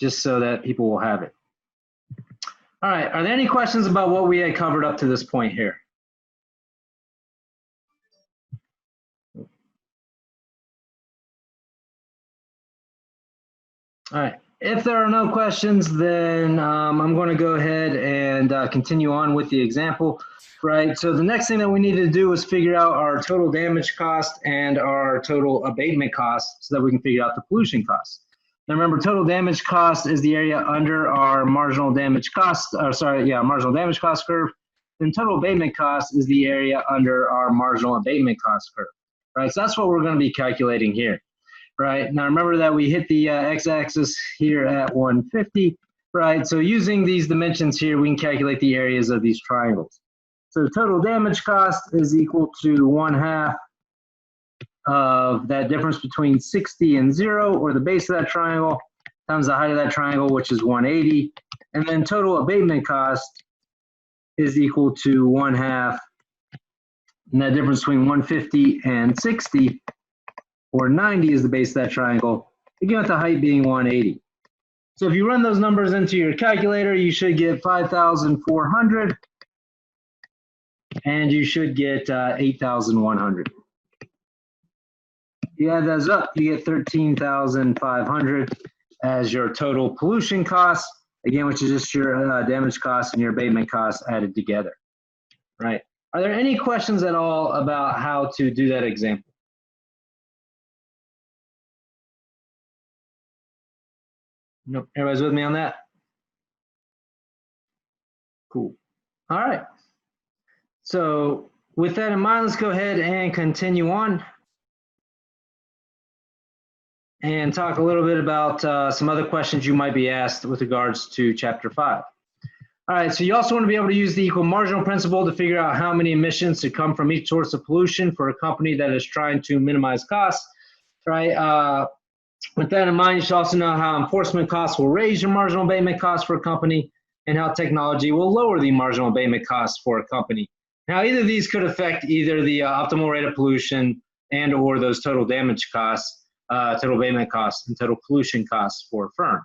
just so that people will have it. All right, are there any questions about what we had covered up to this point here? All right, if there are no questions, then I'm going to go ahead and continue on with the example, right? So the next thing that we need to do is figure out our total damage cost and our total abatement cost so that we can figure out the pollution cost. Now remember, total damage cost is the area under our marginal damage cost, marginal damage cost curve. Then total abatement cost is the area under our marginal abatement cost curve, right? So that's what we're going to be calculating here. Right, now remember that we hit the x-axis here at 150, right? So using these dimensions here, we can calculate the areas of these triangles. So total damage cost is equal to 1/2 of that difference between 60 and 0, or the base of that triangle, times the height of that triangle, which is 180. And then total abatement cost is equal to 1/2, and that difference between 150 and 60, or 90 is the base of that triangle, again with the height being 180. So if you run those numbers into your calculator, you should get 5,400, and you should get 8,100. You add those up, you get 13,500 as your total pollution cost, again, which is just your damage cost and your abatement costs added together, right? Are there any questions at all about how to do that example? Nope. Everybody's with me on that? Cool. All right. So with that in mind, let's go ahead and continue on and talk a little bit about some other questions you might be asked with regards to Chapter 5. All right, so you also want to be able to use the equal marginal principle to figure out how many emissions to come from each source of pollution for a company that is trying to minimize costs, right? With that in mind, you should also know how enforcement costs will raise your marginal abatement costs for a company and how technology will lower the marginal abatement costs for a company. Now, either of these could affect either the optimal rate of pollution and or those total damage costs, total abatement costs, and total pollution costs for a firm.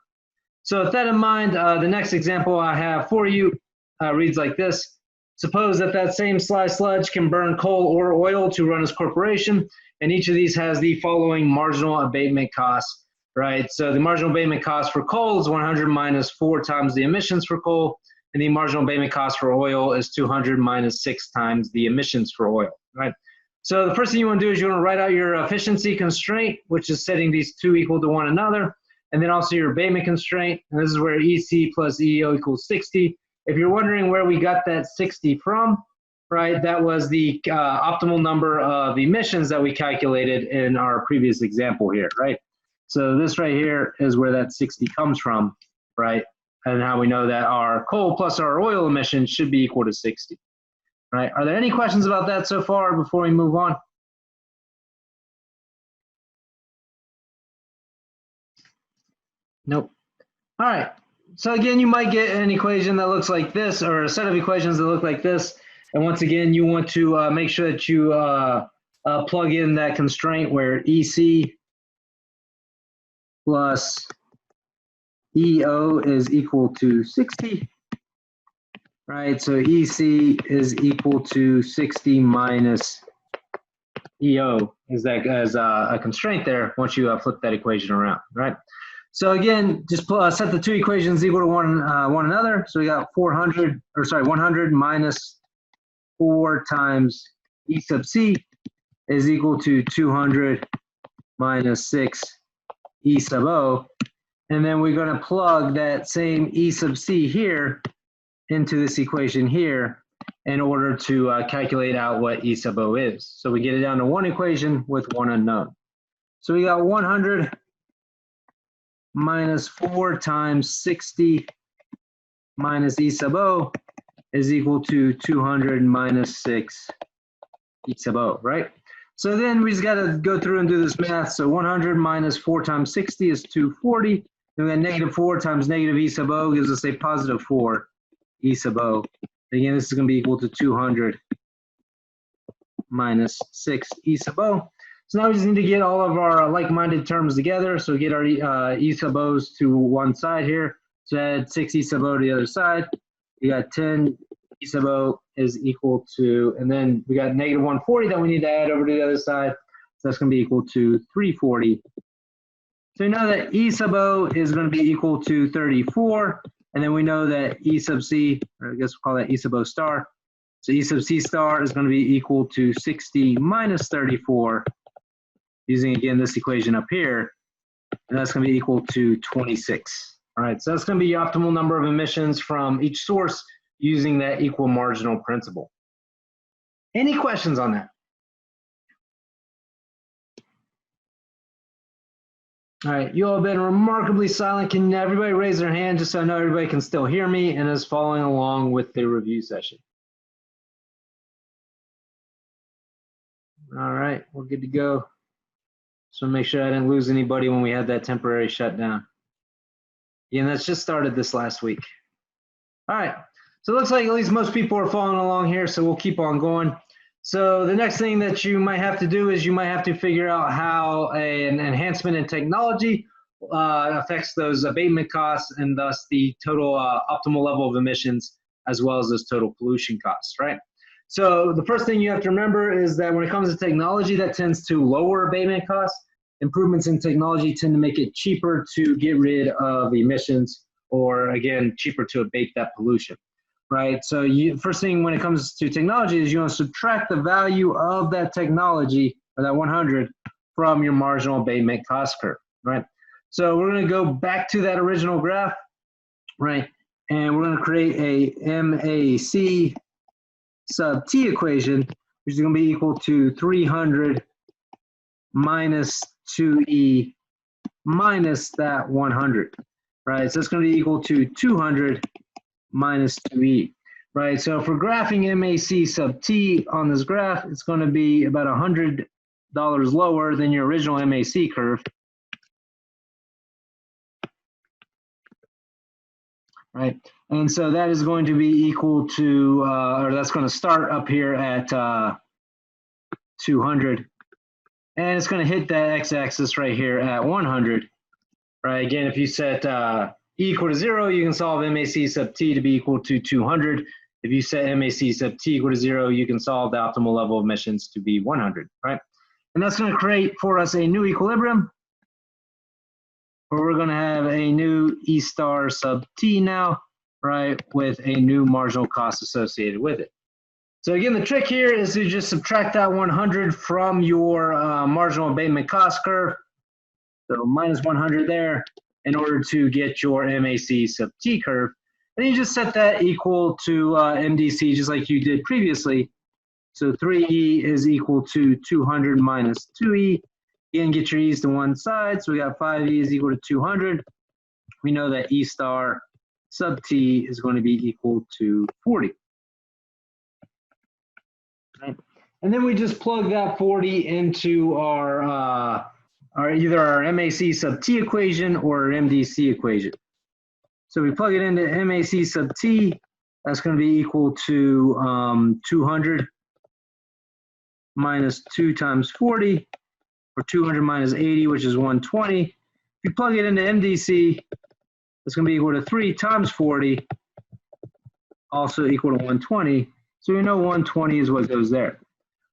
So with that in mind, the next example I have for you reads like this. Suppose that same Sly Sludge can burn coal or oil to run his corporation, and each of these has the following marginal abatement costs, right? So the marginal abatement cost for coal is 100 minus 4 times the emissions for coal, and the marginal abatement cost for oil is 200 minus 6 times the emissions for oil, right? So the first thing you want to do is you want to write out your efficiency constraint, which is setting these two equal to one another, and then also your abatement constraint, and this is where EC plus EO equals 60. If you're wondering where we got that 60 from, right, that was the optimal number of emissions that we calculated in our previous example here, right? So this right here is where that 60 comes from, right? And how we know that our coal plus our oil emissions should be equal to 60, right? Are there any questions about that so far before we move on? Nope. All right. So again, you might get an equation that looks like this, or a set of equations that look like this. And once again, you want to make sure that you plug in that constraint where EC plus EO is equal to 60, right? So EC is equal to 60 minus EO is that as a constraint there once you flip that equation around, right? So again, just set the two equations equal to one another. So we got 100 minus 4 times E sub C is equal to 200 minus 6 E sub O. And then we're going to plug that same E sub C here into this equation here in order to calculate out what E sub O is. So we get it down to one equation with one unknown. So we got 100 minus 4 times 60 minus E sub O is equal to 200 minus 6 E sub O, right? So then we just got to go through and do this math. So 100 minus 4 times 60 is 240. And then negative 4 times negative E sub O gives us a positive 4 E sub O. Again, this is going to be equal to 200 minus 6 E sub O. So now we just need to get all of our like-minded terms together. So get our E sub O's to one side here. So add 6 E sub O to the other side. We got 10 E sub O is equal to, and then we got negative 140 that we need to add over to the other side. So that's going to be equal to 340. So we know that E sub O is going to be equal to 34. And then we know that E sub C, or I guess we'll call that E sub O star. So E sub C star is going to be equal to 60 minus 34, using again this equation up here, and that's going to be equal to 26. All right, so that's going to be the optimal number of emissions from each source using that equal marginal principle. Any questions on that? All right, you all have been remarkably silent. Can everybody raise their hand just so I know everybody can still hear me and is following along with the review session? All right, we're good to go. So make sure I didn't lose anybody when we had that temporary shutdown. Yeah, and that's just started this last week. All right, so it looks like at least most people are following along here, so we'll keep on going. So the next thing that you might have to do is you might have to figure out how an enhancement in technology affects those abatement costs and thus the total optimal level of emissions as well as those total pollution costs, right? So the first thing you have to remember is that when it comes to technology, that tends to lower abatement costs. Improvements in technology tend to make it cheaper to get rid of emissions, or again, cheaper to abate that pollution. Right, so first thing when it comes to technology is you want to subtract the value of that technology, or that 100, from your marginal abatement cost curve, right? So we're going to go back to that original graph, right? And we're going to create a MAC sub T equation, which is going to be equal to 300 minus 2E minus that 100, right? So it's going to be equal to 200 minus 2E, right? So if we're graphing MAC sub T on this graph, it's going to be about $100 lower than your original MAC curve, right? And so that is going to be equal to, or that's going to start up here at 200, and it's going to hit that x-axis right here at 100, right? Again, if you set E equal to 0, you can solve MAC sub T to be equal to 200. If you set MAC sub T equal to 0, you can solve the optimal level of emissions to be 100, right? And that's going to create for us a new equilibrium, where we're going to have a new E star sub T now, right, with a new marginal cost associated with it. So again, the trick here is to just subtract that 100 from your marginal abatement cost curve. So minus 100 there, in order to get your MAC sub T curve. And you just set that equal to MDC just like you did previously. So 3E is equal to 200 minus 2E. Again, get your E's to one side. So we got 5E is equal to 200. We know that E star sub T is going to be equal to 40. Right. And then we just plug that 40 into our either our MAC sub T equation or our MDC equation. So we plug it into MAC sub T, that's going to be equal to 200 minus 2 times 40, or 200 minus 80, which is 120. If you plug it into MDC, it's going to be equal to 3 times 40, also equal to 120. So we know 120 is what goes there.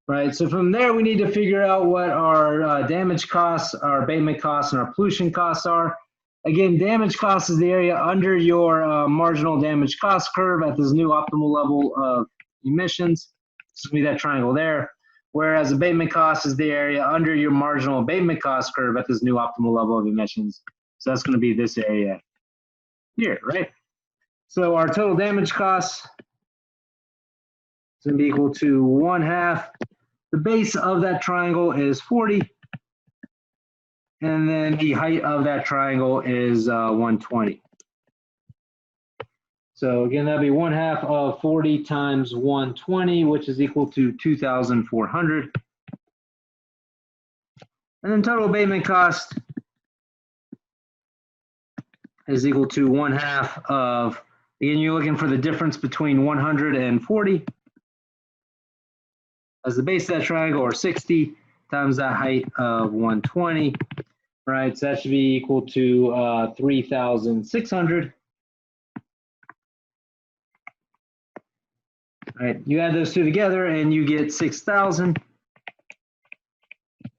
Right, so from there we need to figure out what our damage costs, our abatement costs, and our pollution costs are. Again, damage cost is the area under your marginal damage cost curve at this new optimal level of emissions. This will be that triangle there. Whereas abatement cost is the area under your marginal abatement cost curve at this new optimal level of emissions. So that's going to be this area here, right? So our total damage costs is going to be equal to 1/2. The base of that triangle is 40, and then the height of that triangle is 120. So again, that'd be 1/2 of 40 times 120, which is equal to 2,400. And then total abatement cost is equal to 1/2 of, again, you're looking for the difference between 100 and 40. As the base of that triangle, or 60, times that height of 120, right? So that should be equal to 3,600. Right, you add those two together and you get 6,000.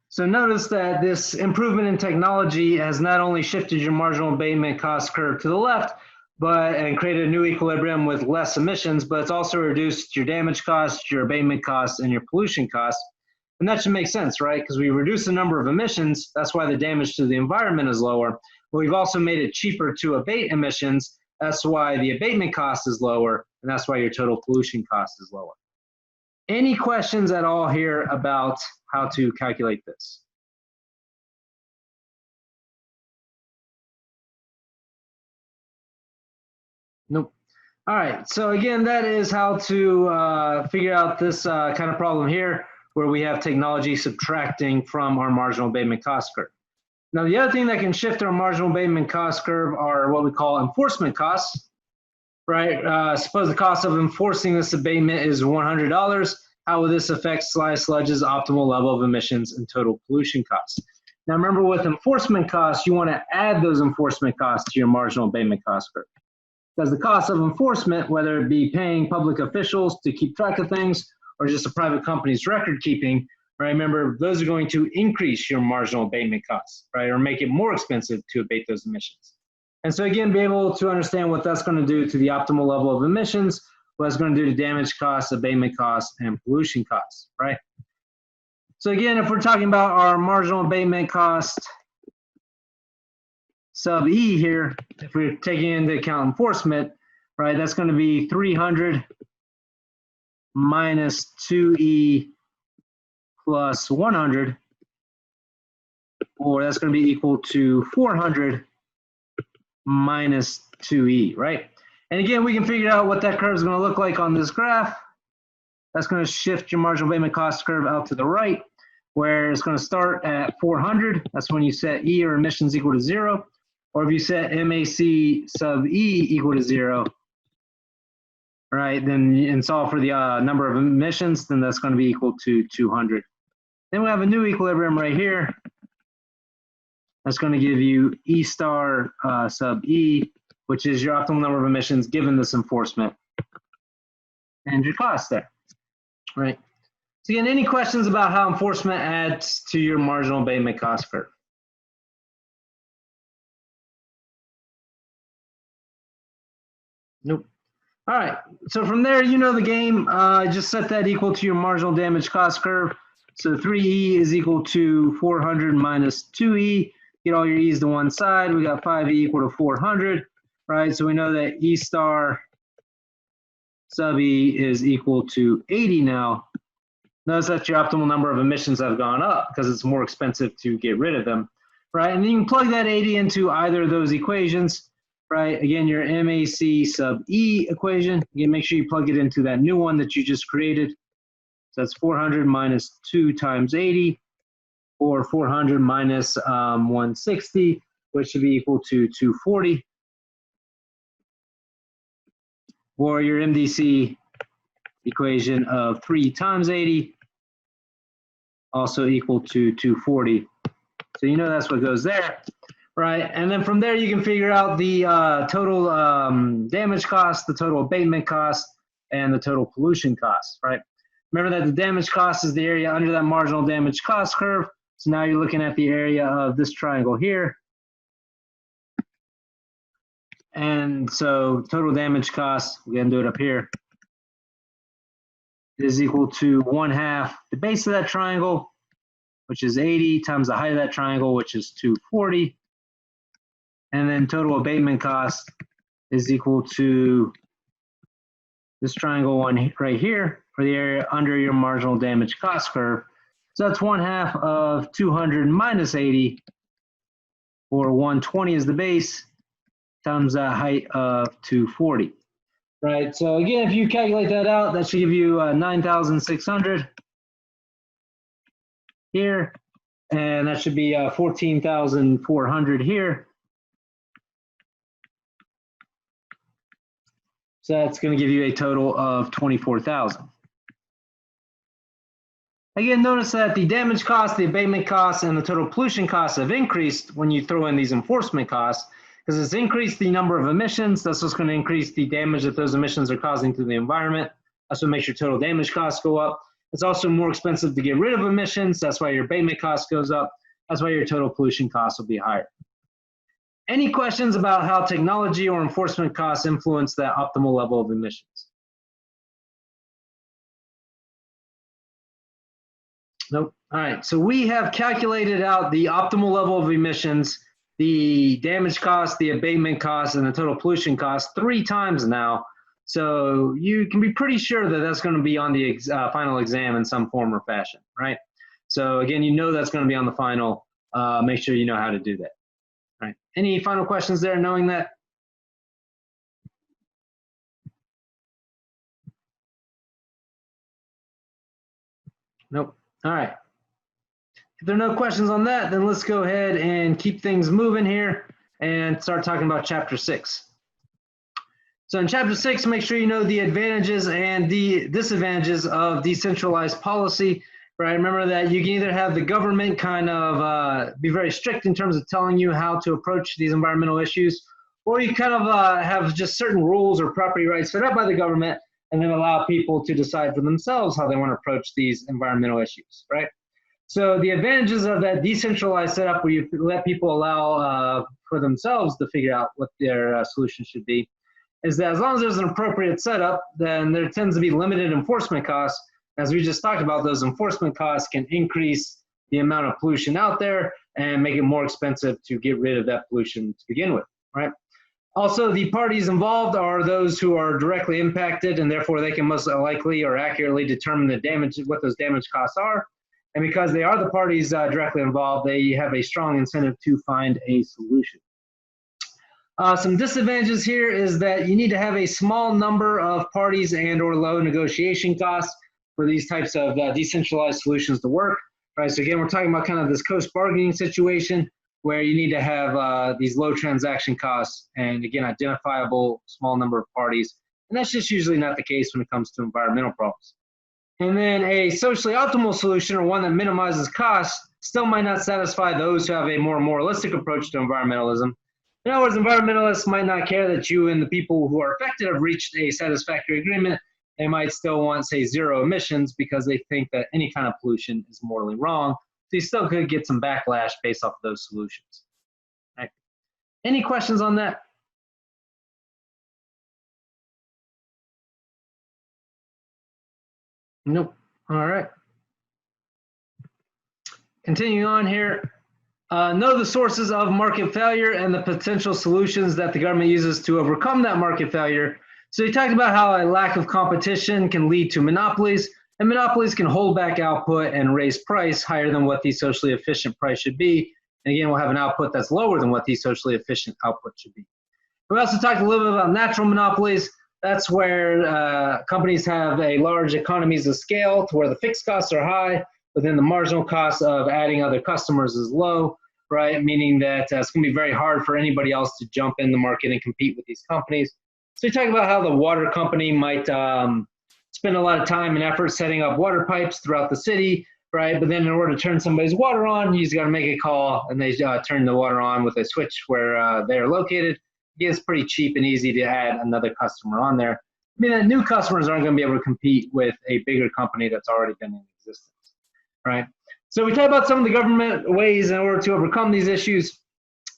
So notice that this improvement in technology has not only shifted your marginal abatement cost curve to the left, and created a new equilibrium with less emissions, but it's also reduced your damage costs, your abatement costs, and your pollution costs. And that should make sense, right? Because we reduce the number of emissions, that's why the damage to the environment is lower. But we've also made it cheaper to abate emissions, that's why the abatement cost is lower, and that's why your total pollution cost is lower. Any questions at all here about how to calculate this? Nope. All right, so again, that is how to figure out this kind of problem here, where we have technology subtracting from our marginal abatement cost curve. Now, the other thing that can shift our marginal abatement cost curve are what we call enforcement costs, right? Suppose the cost of enforcing this abatement is $100. How will this affect Sly Sludge's optimal level of emissions and total pollution costs? Now, remember, with enforcement costs, you want to add those enforcement costs to your marginal abatement cost curve. Because the cost of enforcement, whether it be paying public officials to keep track of things or just a private company's record keeping, right? Remember, those are going to increase your marginal abatement costs, right? Or make it more expensive to abate those emissions. And so again, be able to understand what that's going to do to the optimal level of emissions, what it's going to do to damage costs, abatement costs, and pollution costs, right? So again, if we're talking about our marginal abatement cost sub E here, if we're taking into account enforcement, right, that's going to be 300 minus 2E plus 100, or that's going to be equal to 400 minus 2E, right? And again, we can figure out what that curve is going to look like on this graph. That's going to shift your marginal abatement cost curve out to the right, where it's going to start at 400. That's when you set E, or emissions, equal to 0. Or if you set MAC sub E equal to 0, right, then and solve for the number of emissions, then that's going to be equal to 200. Then we have a new equilibrium right here. That's going to give you E star sub E, which is your optimal number of emissions given this enforcement, and your cost there, right? So again, any questions about how enforcement adds to your marginal abatement cost curve? Nope. All right, so from there, you know the game. Just set that equal to your marginal damage cost curve. So 3E is equal to 400 minus 2E. Get all your E's to one side. We got 5E equal to 400, right? So we know that E star sub E is equal to 80 now. Notice that your optimal number of emissions have gone up because it's more expensive to get rid of them, right? And then you can plug that 80 into either of those equations, right? Again, your MAC sub E equation, again, make sure you plug it into that new one that you just created. So that's 400 minus 2 times 80, or 400 minus 160, which should be equal to 240. Or your MDC equation of 3 times 80, also equal to 240. So you know that's what goes there, right? And then from there you can figure out the total damage cost, the total abatement cost, and the total pollution cost, right? Remember that the damage cost is the area under that marginal damage cost curve. So now you're looking at the area of this triangle here. And so total damage cost, we're going to do it up here, is equal to 1/2 the base of that triangle, which is 80, times the height of that triangle, which is 240. And then total abatement cost is equal to this triangle one right here, for the area under your marginal damage cost curve. So that's 1/2 of 200 minus 80, or 120 is the base, times the height of 240. Right, so again, if you calculate that out, that should give you 9,600 here, and that should be 14,400 here. So that's going to give you a total of 24,000. Again, notice that the damage costs, the abatement costs, and the total pollution costs have increased when you throw in these enforcement costs, because it's increased the number of emissions. That's what's going to increase the damage that those emissions are causing to the environment. That's what makes your total damage costs go up. It's also more expensive to get rid of emissions. That's why your abatement cost goes up. That's why your total pollution costs will be higher. Any questions about how technology or enforcement costs influence that optimal level of emissions? Nope. All right, so we have calculated out the optimal level of emissions, the damage cost, the abatement cost, and the total pollution cost 3 times now. So you can be pretty sure that that's going to be on the final exam in some form or fashion, right? So again, you know that's going to be on the final. Make sure you know how to do that. All right. Any final questions there, knowing that? Nope. All right. If there are no questions on that, then let's go ahead and keep things moving here and start talking about Chapter 6. So in Chapter 6, make sure you know the advantages and the disadvantages of decentralized policy, right? Remember that you can either have the government kind of be very strict in terms of telling you how to approach these environmental issues, or you kind of have just certain rules or property rights set up by the government and then allow people to decide for themselves how they want to approach these environmental issues, right? So the advantages of that decentralized setup where you let people allow for themselves to figure out what their solution should be is that as long as there's an appropriate setup, then there tends to be limited enforcement costs. As we just talked about, those enforcement costs can increase the amount of pollution out there and make it more expensive to get rid of that pollution to begin with, right? Also, the parties involved are those who are directly impacted, and therefore they can most likely or accurately determine the damage, what those damage costs are. And because they are the parties directly involved, they have a strong incentive to find a solution. Some disadvantages here is that you need to have a small number of parties and or low negotiation costs for these types of decentralized solutions to work. Right, so again, we're talking about kind of this coast bargaining situation where you need to have these low transaction costs and again, identifiable small number of parties. And that's just usually not the case when it comes to environmental problems. And then a socially optimal solution, or one that minimizes costs, still might not satisfy those who have a more moralistic approach to environmentalism. In other words, environmentalists might not care that you and the people who are affected have reached a satisfactory agreement. They might still want, say, 0 emissions because they think that any kind of pollution is morally wrong. So you still could get some backlash based off of those solutions. Right. Any questions on that? Nope. All right. Continuing on here. Know the sources of market failure and the potential solutions that the government uses to overcome that market failure. So he talked about how a lack of competition can lead to monopolies, and monopolies can hold back output and raise price higher than what the socially efficient price should be. And again, we'll have an output that's lower than what the socially efficient output should be. We also talked a little bit about natural monopolies. That's where companies have a large economies of scale to where the fixed costs are high, but then the marginal cost of adding other customers is low, right? Meaning that it's going to be very hard for anybody else to jump in the market and compete with these companies. So we talk about how the water company might spend a lot of time and effort setting up water pipes throughout the city, right? But then in order to turn somebody's water on, you just got to make a call and they turn the water on with a switch where they're located. It's pretty cheap and easy to add another customer on there. I mean, that new customers aren't going to be able to compete with a bigger company that's already been in existence, right? So we talk about some of the government ways in order to overcome these issues.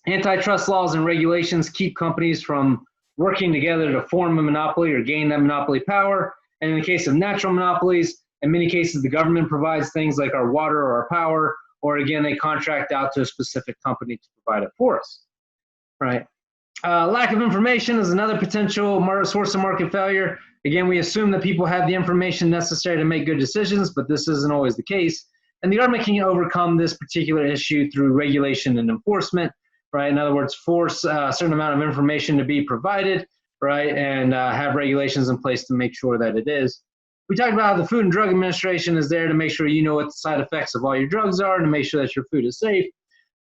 Antitrust laws and regulations keep companies from working together to form a monopoly or gain that monopoly power. And in the case of natural monopolies, in many cases, the government provides things like our water or our power, or again, they contract out to a specific company to provide it for us, right? Lack of information is another potential source of market failure. Again, we assume that people have the information necessary to make good decisions, but this isn't always the case. And the government can overcome this particular issue through regulation and enforcement, right? In other words, force a certain amount of information to be provided, right? And have regulations in place to make sure that it is. We talked about how the Food and Drug Administration is there to make sure you know what the side effects of all your drugs are and to make sure that your food is safe.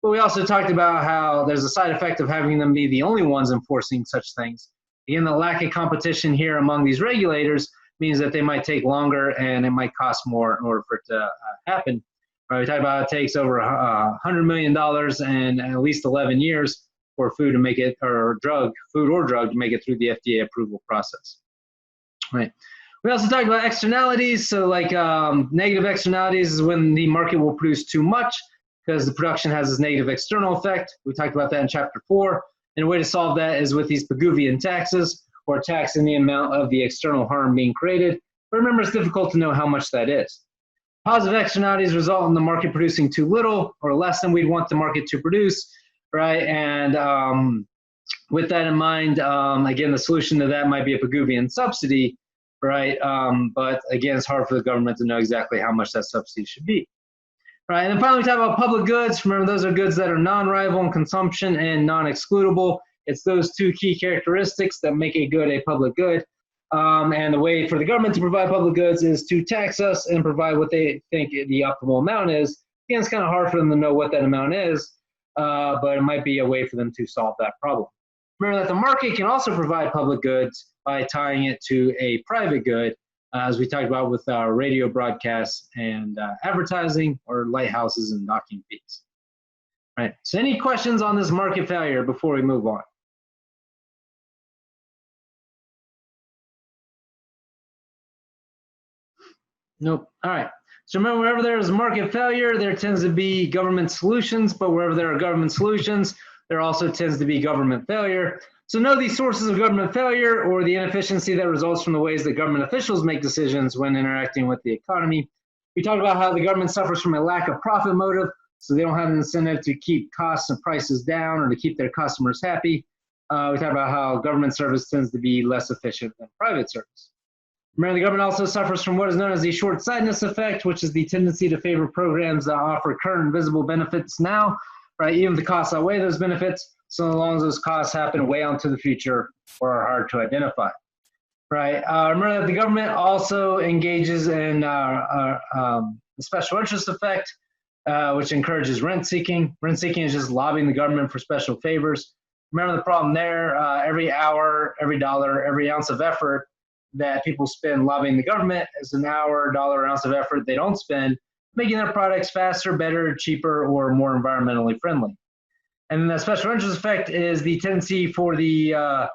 But we also talked about how there's a side effect of having them be the only ones enforcing such things. Again, the lack of competition here among these regulators means that they might take longer and it might cost more in order for it to happen. Right, we talked about it takes over $100 million and at least 11 years for food to make it, or drug, food or drug to make it through the FDA approval process. Right. We also talked about externalities. So like negative externalities is when the market will produce too much because the production has this negative external effect. We talked about that in chapter 4. And a way to solve that is with these Pigouvian taxes, or taxing the amount of the external harm being created. But remember, it's difficult to know how much that is. Positive externalities result in the market producing too little or less than we'd want the market to produce, right? And with that in mind, again, the solution to that might be a Pigouvian subsidy, right? But again, it's hard for the government to know exactly how much that subsidy should be, right? And then finally, we talk about public goods. Remember, those are goods that are non-rival in consumption and non-excludable. It's those two key characteristics that make a good a public good. And the way for the government to provide public goods is to tax us and provide what they think the optimal amount is. Again, it's kind of hard for them to know what that amount is, but it might be a way for them to solve that problem. Remember that the market can also provide public goods by tying it to a private good, as we talked about with our radio broadcasts and advertising, or lighthouses and docking fees. All right, so any questions on this market failure before we move on? Nope. All right. So remember, wherever there is market failure, there tends to be government solutions, but wherever there are government solutions, there also tends to be government failure. So know these sources of government failure, or the inefficiency that results from the ways that government officials make decisions when interacting with the economy. We talked about how the government suffers from a lack of profit motive, so they don't have an incentive to keep costs and prices down or to keep their customers happy. We talked about how government service tends to be less efficient than private service. Remember, the government also suffers from what is known as the short-sightedness effect, which is the tendency to favor programs that offer current visible benefits now, right? Even if the costs outweigh those benefits, so long as those costs happen way onto the future or are hard to identify, right? Remember that the government also engages in the special interest effect, which encourages rent seeking. Rent seeking is just lobbying the government for special favors. Remember the problem there, every hour, every dollar, every ounce of effort that people spend lobbying the government is an hour, dollar, or ounce of effort they don't spend making their products faster, better, cheaper, or more environmentally friendly. And then the special interest effect is the tendency for the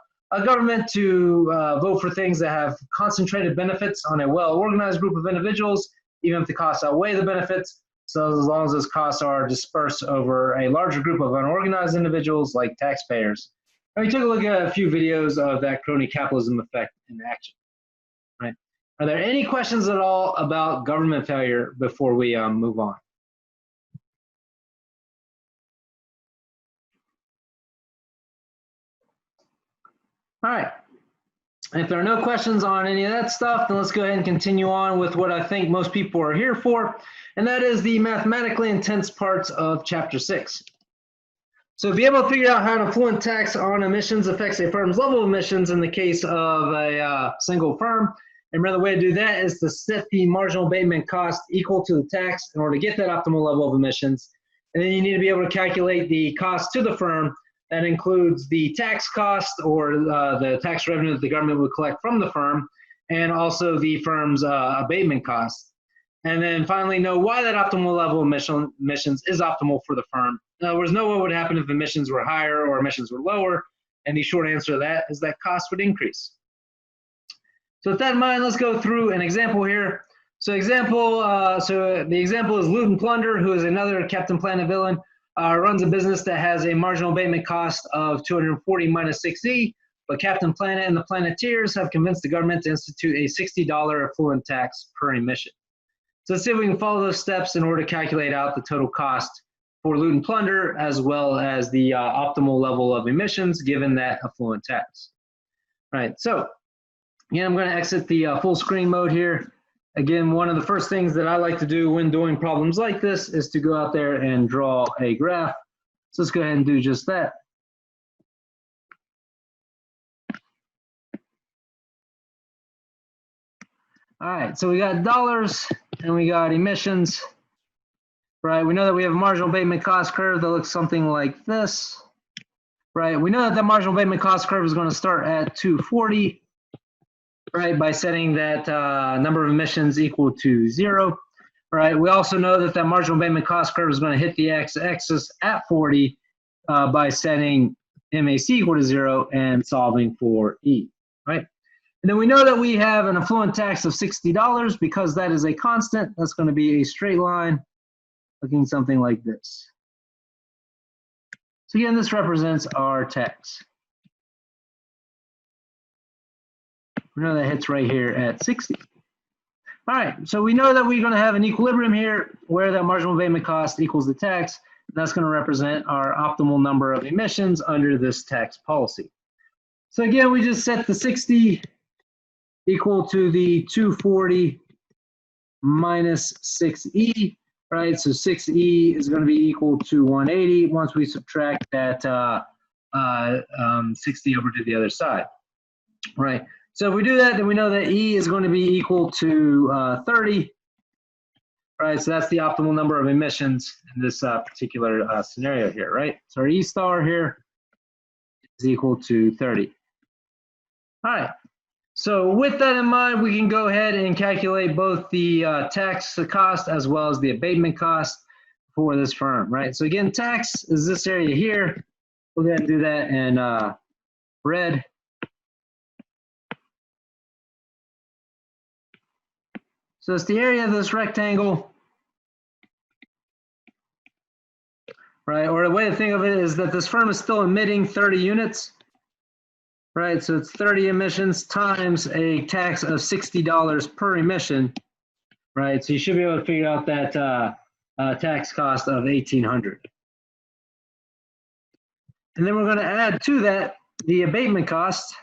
government to vote for things that have concentrated benefits on a well-organized group of individuals, even if the costs outweigh the benefits. So as long as those costs are dispersed over a larger group of unorganized individuals like taxpayers. And we took a look at a few videos of that crony capitalism effect in action. Right. Are there any questions at all about government failure before we move on? All right. If there are no questions on any of that stuff, then let's go ahead and continue on with what I think most people are here for, and that is the mathematically intense parts of Chapter 6. So to be able to figure out how an effluent tax on emissions affects a firm's level of emissions in the case of a single firm, and another way to do that is to set the marginal abatement cost equal to the tax in order to get that optimal level of emissions. And then you need to be able to calculate the cost to the firm. That includes the tax cost, or the tax revenue that the government would collect from the firm, and also the firm's abatement costs. And then finally know why that optimal level of emissions is optimal for the firm. In other words, know what would happen if emissions were higher or emissions were lower. And the short answer to that is that cost would increase. So with that in mind, let's go through an example here. So the example is Loot and Plunder, who is another Captain Planet villain, runs a business that has a marginal abatement cost of 240 minus 6E, but Captain Planet and the Planeteers have convinced the government to institute a $60 effluent tax per emission. So let's see if we can follow those steps in order to calculate out the total cost for Loot and Plunder, as well as the optimal level of emissions given that effluent tax. All right, so again, I'm going to exit the full screen mode here. Again, one of the first things that I like to do when doing problems like this is to go out there and draw a graph. So let's go ahead and do just that. All right, so we got dollars and we got emissions, right? We know that we have a marginal abatement cost curve that looks something like this, right? We know that the marginal abatement cost curve is going to start at 240. right, by setting that number of emissions equal to 0. Right, we also know that that marginal abatement cost curve is going to hit the x-axis at 40 by setting MAC equal to 0 and solving for E, right? And then we know that we have an effluent tax of $60 because that is a constant. That's going to be a straight line looking something like this. So again, this represents our tax. We know that hits right here at 60. All right, so we know that we're going to have an equilibrium here where that marginal abatement cost equals the tax. And that's going to represent our optimal number of emissions under this tax policy. So again, we just set the 60 equal to the 240 minus 6E, right? So 6E is going to be equal to 180 once we subtract that 60 over to the other side, right? So if we do that, then we know that E is going to be equal to 30, right? So that's the optimal number of emissions in this particular scenario here, right? So our E star here is equal to 30. All right. So with that in mind, we can go ahead and calculate both the tax cost as well as the abatement cost for this firm, right? So again, tax is this area here. We'll go ahead and do that in red. So it's the area of this rectangle, right? Or the way to think of it is that this firm is still emitting 30 units, right? So it's 30 emissions times a tax of $60 per emission, right? So you should be able to figure out that tax cost of $1,800. And then we're going to add to that the abatement cost.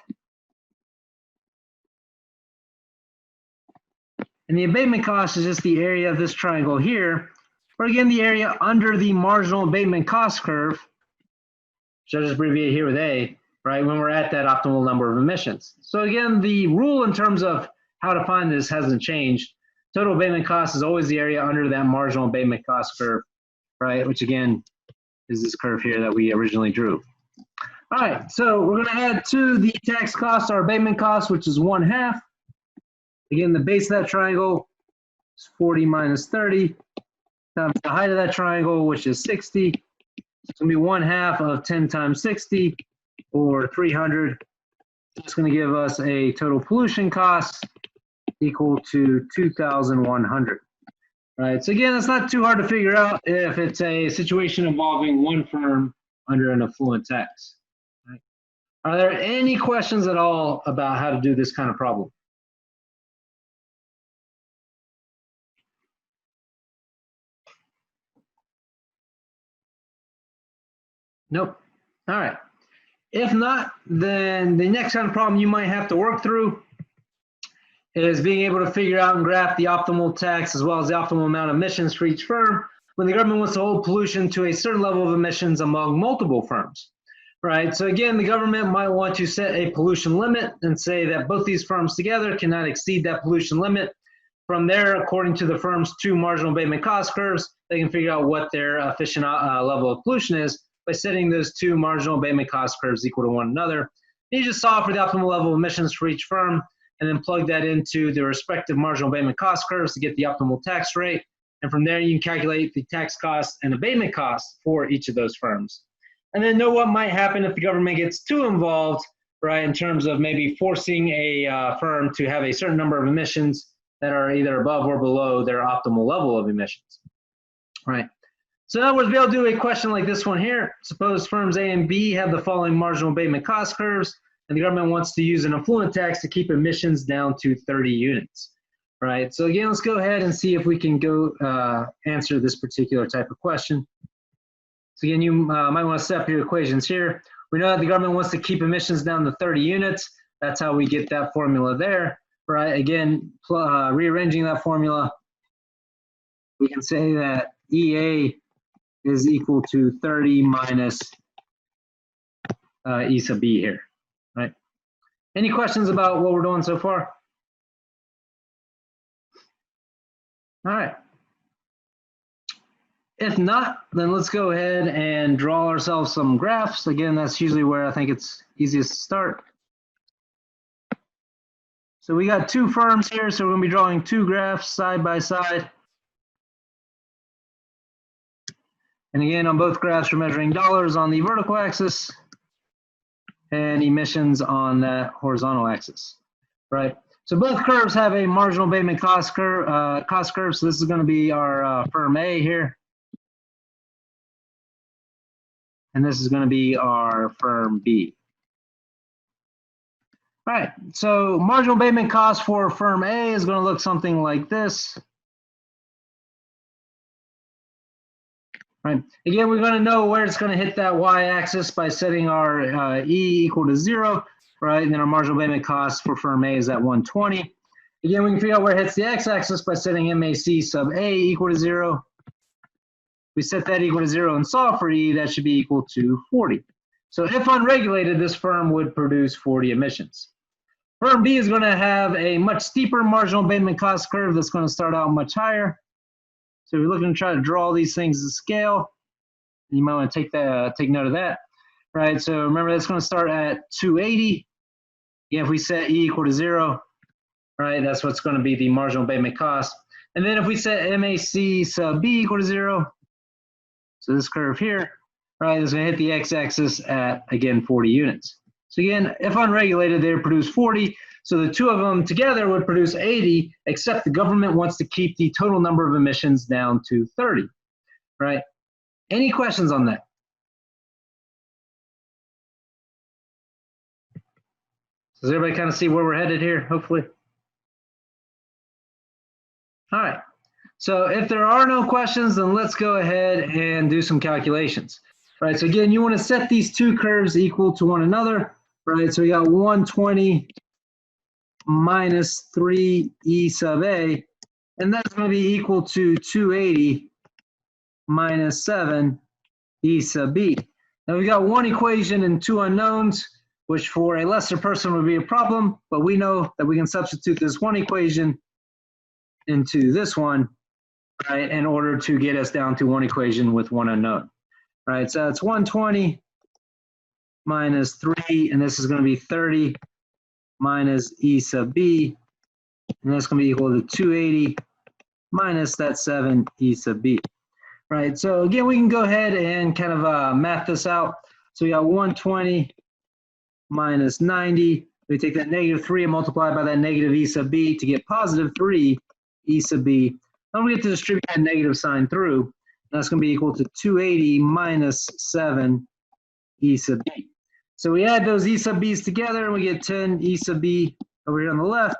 And the abatement cost is just the area of this triangle here, or again, the area under the marginal abatement cost curve, which I'll just abbreviate here with A, right, when we're at that optimal number of emissions. So again, the rule in terms of how to find this hasn't changed. Total abatement cost is always the area under that marginal abatement cost curve, right, which again is this curve here that we originally drew. All right, so we're going to add to the tax cost our abatement cost, which is 1/2. Again, the base of that triangle is 40 minus 30 times the height of that triangle, which is 60. It's going to be 1/2 of 10 times 60, or 300. It's going to give us a total pollution cost equal to 2,100. Right. So again, it's not too hard to figure out if it's a situation involving one firm under an effluent tax. Right. Are there any questions at all about how to do this kind of problem? Nope. All right. If not, then the next kind of problem you might have to work through is being able to figure out and graph the optimal tax as well as the optimal amount of emissions for each firm when the government wants to hold pollution to a certain level of emissions among multiple firms, right? So again, the government might want to set a pollution limit and say that both these firms together cannot exceed that pollution limit. From there, according to the firm's two marginal abatement cost curves, they can figure out what their efficient level of pollution is by setting those two marginal abatement cost curves equal to one another. And you just solve for the optimal level of emissions for each firm and then plug that into the respective marginal abatement cost curves to get the optimal tax rate. And from there, you can calculate the tax costs and abatement costs for each of those firms. And then know what might happen if the government gets too involved, right, in terms of maybe forcing a firm to have a certain number of emissions that are either above or below their optimal level of emissions, right? So in other words, we'll do a question like this one here. Suppose firms A and B have the following marginal abatement cost curves, and the government wants to use an effluent tax to keep emissions down to 30 units, right? So again, let's go ahead and see if we can go answer this particular type of question. So again, you might want to set up your equations here. We know that the government wants to keep emissions down to 30 units. That's how we get that formula there, right? Again, rearranging that formula, we can say that EA is equal to 30 minus E sub B here, right? Any questions about what we're doing so far? All right. If not, then let's go ahead and draw ourselves some graphs. Again, that's usually where I think it's easiest to start. So we got two firms here, so we're going to be drawing two graphs side by side. And again, on both graphs, we're measuring dollars on the vertical axis and emissions on that horizontal axis, right? So both curves have a marginal abatement cost curve. So this is going to be our firm A here. And this is going to be our firm B. All right, so marginal abatement cost for firm A is going to look something like this. Right. Again, we're going to know where it's going to hit that y-axis by setting our E equal to 0, right? And then our marginal abatement cost for firm A is at 120. Again, we can figure out where it hits the x-axis by setting MAC sub A equal to 0. We set that equal to 0 and solve for E, that should be equal to 40. So if unregulated, this firm would produce 40 emissions. Firm B is going to have a much steeper marginal abatement cost curve that's going to start out much higher. So we're looking to try to draw these things to scale. You might want to take note of that, right? So remember, that's going to start at 280. Again, if we set E equal to 0, right, that's what's going to be the marginal abatement cost. And then if we set MAC sub B equal to 0, so this curve here, right, is going to hit the x-axis at, again, 40 units. So again, if unregulated, they would produce 40. So the two of them together would produce 80, except the government wants to keep the total number of emissions down to 30, right? Any questions on that? Does everybody kind of see where we're headed here, hopefully? All right, so if there are no questions, then let's go ahead and do some calculations. Right, so again, you want to set these two curves equal to one another, right? So we got 120 minus 3E sub A, and that's going to be equal to 280 minus 7 E sub B. Now we got one equation and two unknowns, which for a lesser person would be a problem, but we know that we can substitute this one equation into this one, right, in order to get us down to one equation with one unknown. Right, so that's 120 minus 3, and this is going to be 30 minus E sub B, and that's going to be equal to 280 minus that 7 E sub B. Right, so again, we can go ahead and kind of math this out. So we got 120 minus 90. We take that negative 3 and multiply by that negative E sub B to get positive 3 E sub B. Then we get to distribute that negative sign through. That's going to be equal to 280 minus 7 E sub B. So we add those E sub B's together and we get 10 E sub B over here on the left.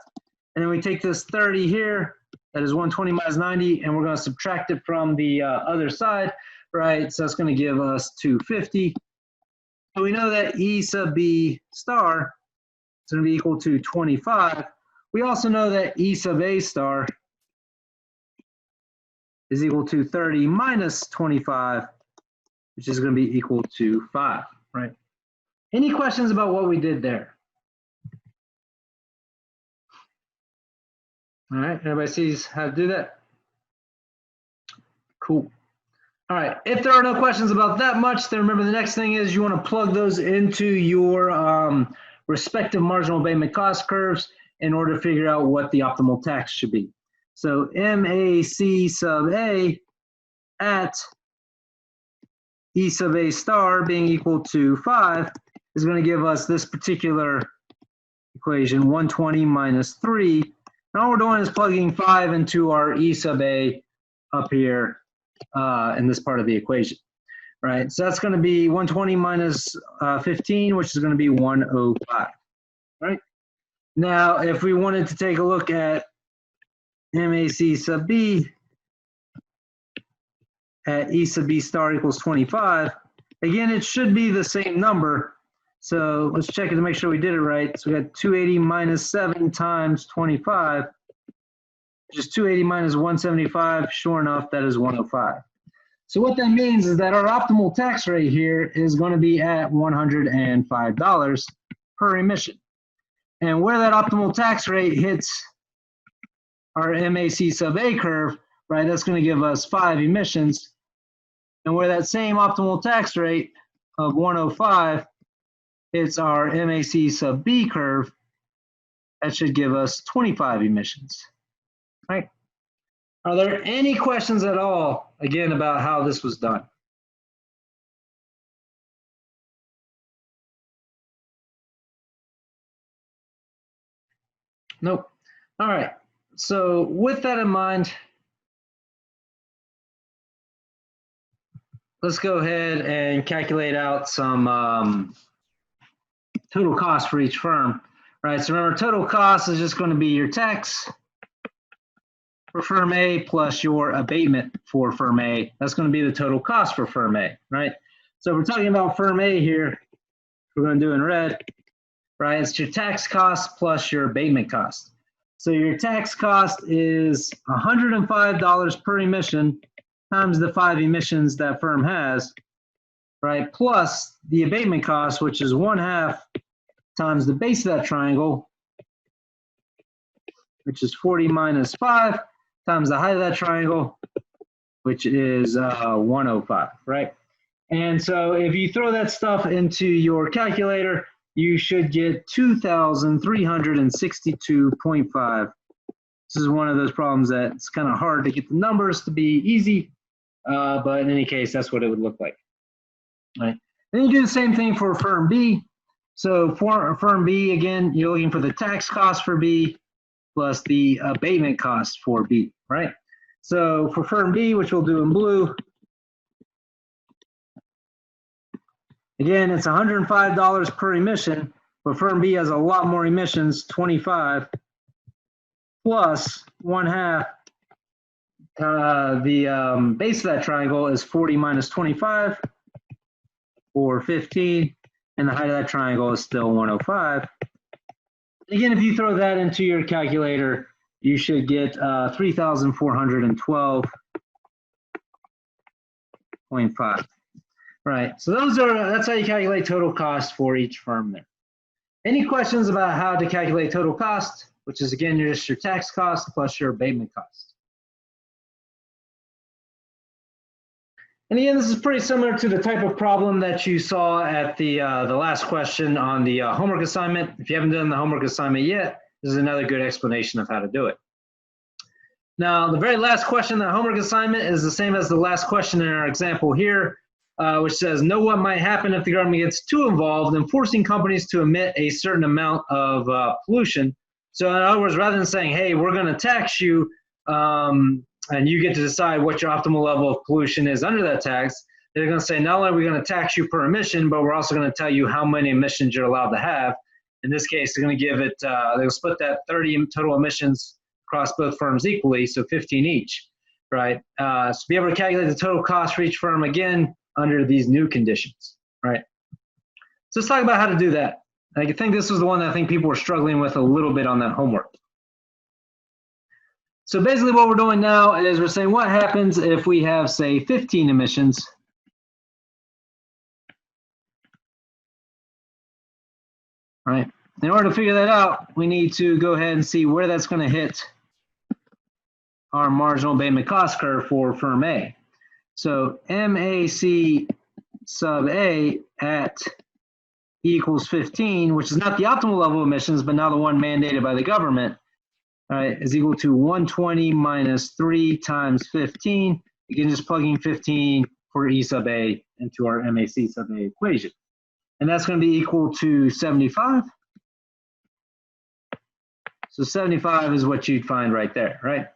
And then we take this 30 here, that is 120 minus 90, and we're going to subtract it from the other side, right? So that's going to give us 250. So we know that E sub B star is going to be equal to 25. We also know that E sub A star is equal to 30 minus 25, which is going to be equal to 5, right? Any questions about what we did there? All right, everybody sees how to do that? Cool. All right, if there are no questions about that much, then remember the next thing is you want to plug those into your respective marginal abatement cost curves in order to figure out what the optimal tax should be. So MAC sub A at E sub A star being equal to 5 is going to give us this particular equation, 120 minus 3. And all we're doing is plugging 5 into our E sub A up here in this part of the equation, right? So that's going to be 120 minus 15, which is going to be 105, right? Now, if we wanted to take a look at MAC sub B at E sub B star equals 25, again, it should be the same number. So let's check it to make sure we did it right. So we got 280 minus 7 times 25, which is 280 minus 175. Sure enough, that is 105. So what that means is that our optimal tax rate here is going to be at $105 per emission. And where that optimal tax rate hits our MAC sub A curve, right, that's going to give us 5 emissions. And where that same optimal tax rate of 105 hits our MAC sub B curve, That should give us 25 emissions, right? Are there any questions at all, again, about how this was done? Nope. All right. So with that in mind, let's go ahead and calculate out some total cost for each firm. Right. So remember, total cost is just going to be your tax for firm A plus your abatement for firm A. That's going to be the total cost for firm A, right? So if we're talking about firm A here, we're going to do in red, right? It's your tax cost plus your abatement cost. So your tax cost is $105 per emission times the 5 emissions that firm has, right? Plus the abatement cost, which is 1/2 times the base of that triangle, which is 40 minus 5, times the height of that triangle, which is 105, right? And so if you throw that stuff into your calculator, you should get 2,362.5. This is one of those problems that it's kind of hard to get the numbers to be easy, but in any case, that's what it would look like, right? Then you do the same thing for firm B. So for firm B, again, you're looking for the tax cost for B plus the abatement cost for B, right? So for firm B, which we'll do in blue, again, it's $105 per emission, but firm B has a lot more emissions, 25, plus 1/2. The base of that triangle is 40 minus 25, or 15, and the height of that triangle is still 105. Again, if you throw that into your calculator, you should get 3,412.5. Right, so that's how you calculate total cost for each firm there. Any questions about how to calculate total cost, which is again just your tax cost plus your abatement cost? And again, this is pretty similar to the type of problem that you saw at the last question on the homework assignment. If you haven't done the homework assignment yet, this is another good explanation of how to do it. Now, the very last question in the homework assignment is the same as the last question in our example here, which says, know what might happen if the government gets too involved in forcing companies to emit a certain amount of pollution. So in other words, rather than saying, hey, we're going to tax you, and you get to decide what your optimal level of pollution is under that tax, they're going to say, not only are we going to tax you per emission, but we're also going to tell you how many emissions you're allowed to have. In this case, they're going to give it, they'll split that 30 total emissions across both firms equally, so 15 each, right? So be able to calculate the total cost for each firm again under these new conditions, right? So let's talk about how to do that. I think this was the one that I think people were struggling with a little bit on that homework. So basically what we're doing now is we're saying what happens if we have, say, 15 emissions. Right. In order to figure that out, we need to go ahead and see where that's going to hit our marginal abatement cost curve for firm A. So MAC sub A at E equals 15, which is not the optimal level of emissions, but now the one mandated by the government, right, is equal to 120 minus 3 times 15. Again, just plugging 15 for E sub A into our MAC sub A equation. And that's going to be equal to 75. So 75 is what you'd find right there, right?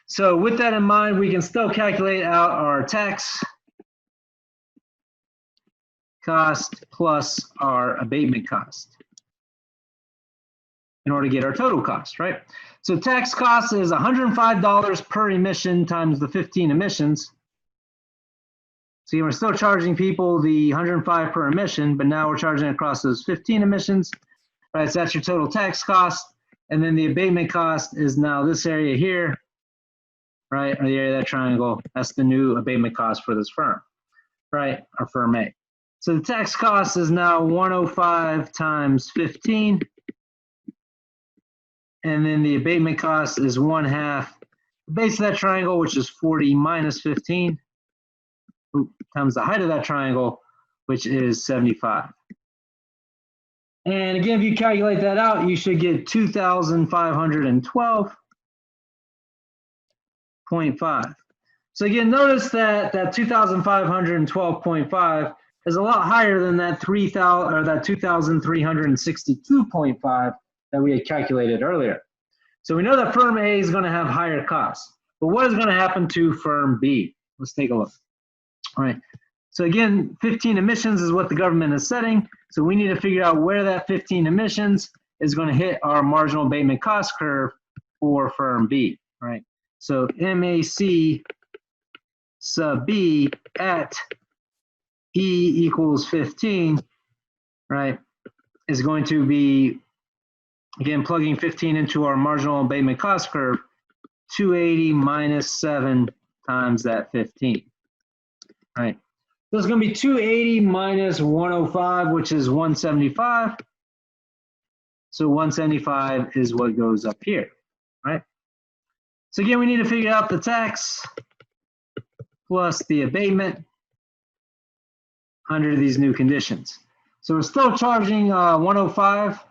So with that in mind, we can still calculate out our tax cost plus our abatement cost in order to get our total cost, right? So tax cost is $105 per emission times the 15 emissions. So we're still charging people the 105 per emission, but now we're charging across those 15 emissions, right? So that's your total tax cost. And then the abatement cost is now this area here, right? Or the area of that triangle. That's the new abatement cost for this firm, right? Or firm A. So the tax cost is now 105 times 15. And then the abatement cost is 1/2 the base of that triangle, which is 40 minus 15, times the height of that triangle, which is 75. And again, if you calculate that out, you should get 2,512.5. So again, notice that 2,512.5 is a lot higher than that 3,000 or that 2,362.5 that we had calculated earlier. So we know that firm A is going to have higher costs. But what is going to happen to firm B? Let's take a look. All right. So again, 15 emissions is what the government is setting. So we need to figure out where that 15 emissions is going to hit our marginal abatement cost curve for firm B. All right. So MAC sub B at E equals 15, right, is going to be, again, plugging 15 into our marginal abatement cost curve, 280 minus 7 times that 15, right? So it's going to be 280 minus 105, which is 175. So 175 is what goes up here, right? So again, we need to figure out the tax plus the abatement under these new conditions. So we're still charging 105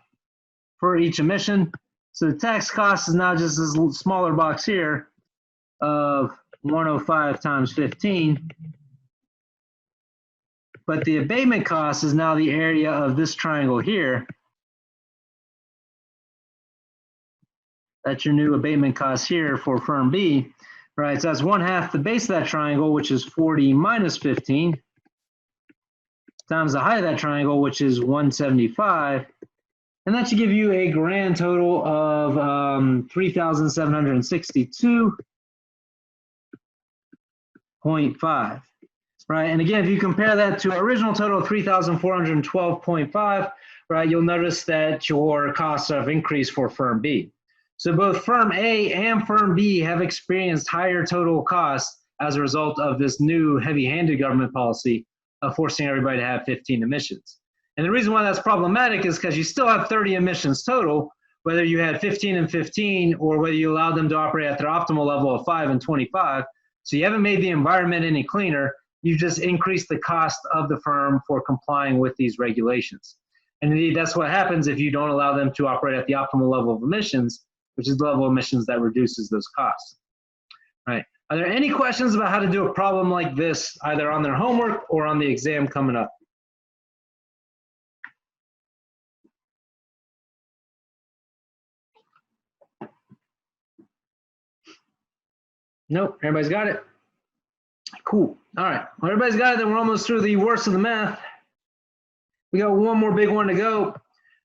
for each emission. So the tax cost is now just this smaller box here of 105 times 15. But the abatement cost is now the area of this triangle here. That's your new abatement cost here for firm B, right? So that's 1/2 the base of that triangle, which is 40 minus 15, times the height of that triangle, which is 175. And that should give you a grand total of 3,762.5, right? And again, if you compare that to our original total of 3,412.5, right, you'll notice that your costs have increased for firm B. So both firm A and firm B have experienced higher total costs as a result of this new heavy-handed government policy of forcing everybody to have 15 emissions. And the reason why that's problematic is because you still have 30 emissions total, whether you had 15 and 15 or whether you allowed them to operate at their optimal level of 5 and 25. So you haven't made the environment any cleaner. You just increased the cost of the firm for complying with these regulations. And indeed, that's what happens if you don't allow them to operate at the optimal level of emissions, which is the level of emissions that reduces those costs. All right. Are there any questions about how to do a problem like this, either on their homework or on the exam coming up? Nope, everybody's got it? Cool. All right. Well, everybody's got it, then we're almost through the worst of the math. We got one more big one to go.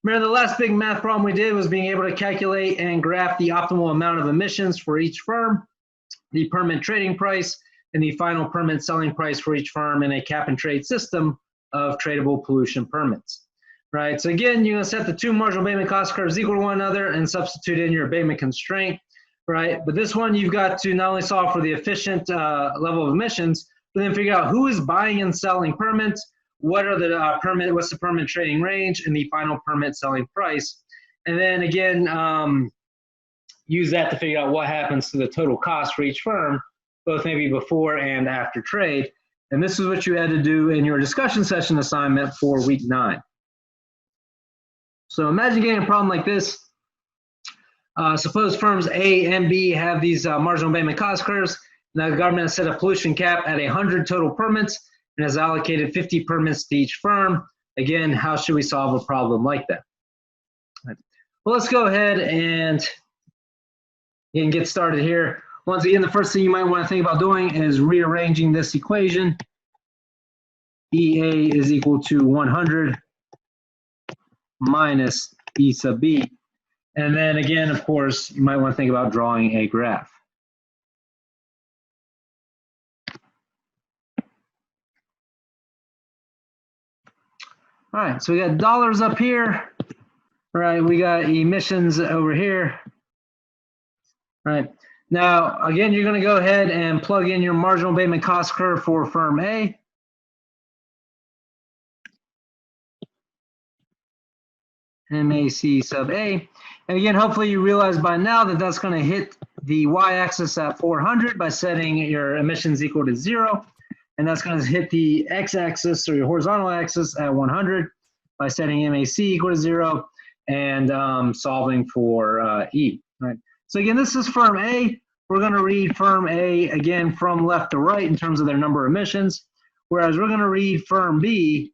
Remember, the last big math problem we did was being able to calculate and graph the optimal amount of emissions for each firm, the permit trading price, and the final permit selling price for each firm in a cap and trade system of tradable pollution permits. Right. So again, you're going to set the two marginal abatement cost curves equal to one another and substitute in your abatement constraint. Right. But this one, you've got to not only solve for the efficient level of emissions, but then figure out who is buying and selling permits, what are the what's the permit trading range, and the final permit selling price. And then again, use that to figure out what happens to the total cost for each firm, both maybe before and after trade. And this is what you had to do in your discussion session assignment for week 9. So imagine getting a problem like this. Suppose firms A and B have these marginal abatement cost curves. Now the government has set a pollution cap at 100 total permits and has allocated 50 permits to each firm. Again, how should we solve a problem like that? Right. Well, let's go ahead and get started here. Once again, the first thing you might want to think about doing is rearranging this equation. EA is equal to 100 minus E sub B. And then again, of course, you might want to think about drawing a graph. All right, so we got dollars up here. All right, we got emissions over here. All right, now again, you're going to go ahead and plug in your marginal abatement cost curve for firm A. MAC sub A. And again, hopefully you realize by now that that's going to hit the y-axis at 400 by setting your emissions equal to 0. And that's going to hit the x-axis or your horizontal axis at 100 by setting MAC equal to 0 and solving for E. Right. So again, this is firm A. We're going to read firm A again from left to right in terms of their number of emissions, whereas we're going to read firm B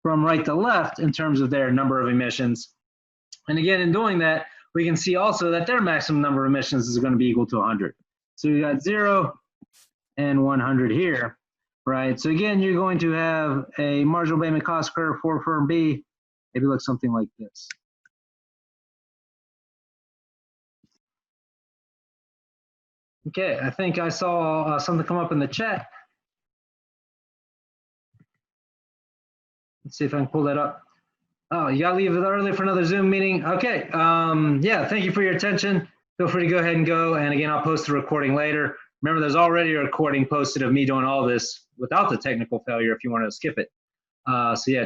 from right to left in terms of their number of emissions. And again, in doing that, we can see also that their maximum number of emissions is going to be equal to 100. So we got 0 and 100 here, right? So again, you're going to have a marginal abatement cost curve for firm B. Maybe look something like this. Okay, I think I saw something come up in the chat. Let's see if I can pull that up. Oh, you gotta leave it early for another Zoom meeting. Okay, yeah, thank you for your attention. Feel free to go ahead and go. And again, I'll post the recording later. Remember, there's already a recording posted of me doing all this without the technical failure if you want to skip it. So yeah,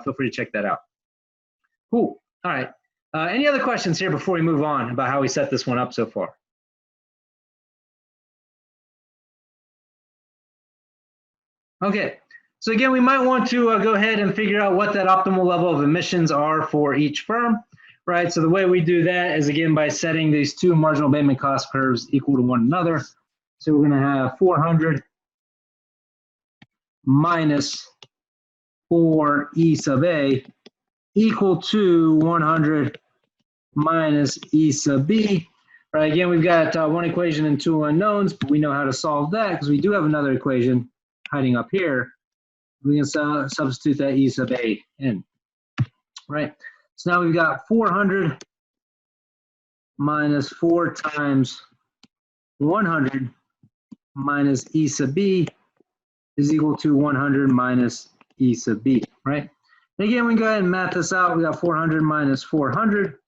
feel free to check that out. Cool, all right. Any other questions here before we move on about how we set this one up so far? Okay, so again, we might want to go ahead and figure out what that optimal level of emissions are for each firm, right? So the way we do that is again by setting these two marginal abatement cost curves equal to one another. So we're going to have 400 minus 4E sub A equal to 100 minus E sub B. Right, again, we've got one equation and two unknowns, but we know how to solve that because we do have another equation hiding up here. We can substitute that E sub A in, right? So now we've got 400 minus 4 times 100 minus E sub B is equal to 100 minus E sub B, right? And again, we can go ahead and math this out. We got 400 minus 400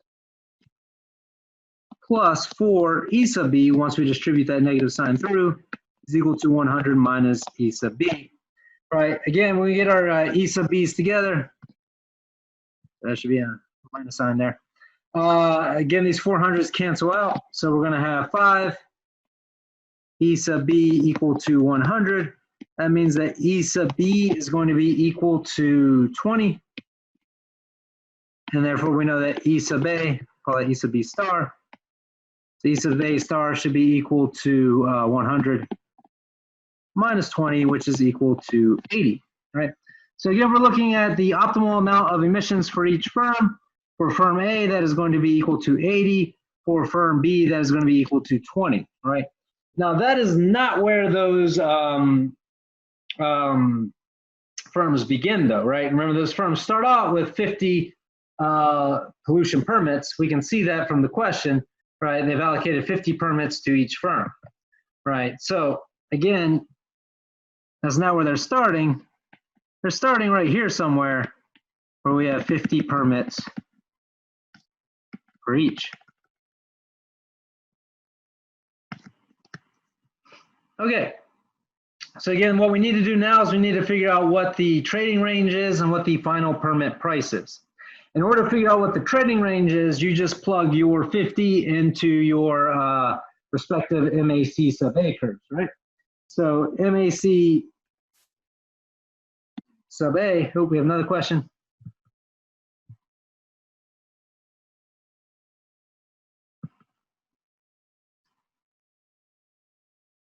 plus 4 E sub B, once we distribute that negative sign through, is equal to 100 minus E sub B. Right, again, when we get our E sub B's together, there should be a minus sign there. Again, these 400s cancel out, so we're going to have 5 E sub B equal to 100. That means that E sub B is going to be equal to 20. And therefore, we know that E sub A, call it E sub B star. So E sub A star should be equal to 100 minus 20, which is equal to 80, right? So again, we're looking at the optimal amount of emissions for each firm. For firm A, that is going to be equal to 80. For firm B, that is going to be equal to 20, right? Now, that is not where those firms begin, though, right? Remember, those firms start out with 50 pollution permits. We can see that from the question, right? They've allocated 50 permits to each firm, right? So again, that's not where they're starting. They're starting right here somewhere where we have 50 permits for each. Okay, so again, what we need to do now is we need to figure out what the trading range is and what the final permit price is. In order to figure out what the trading range is, you just plug your 50 into your respective MAC sub A curves, right? So MAC sub A, oh, we have another question.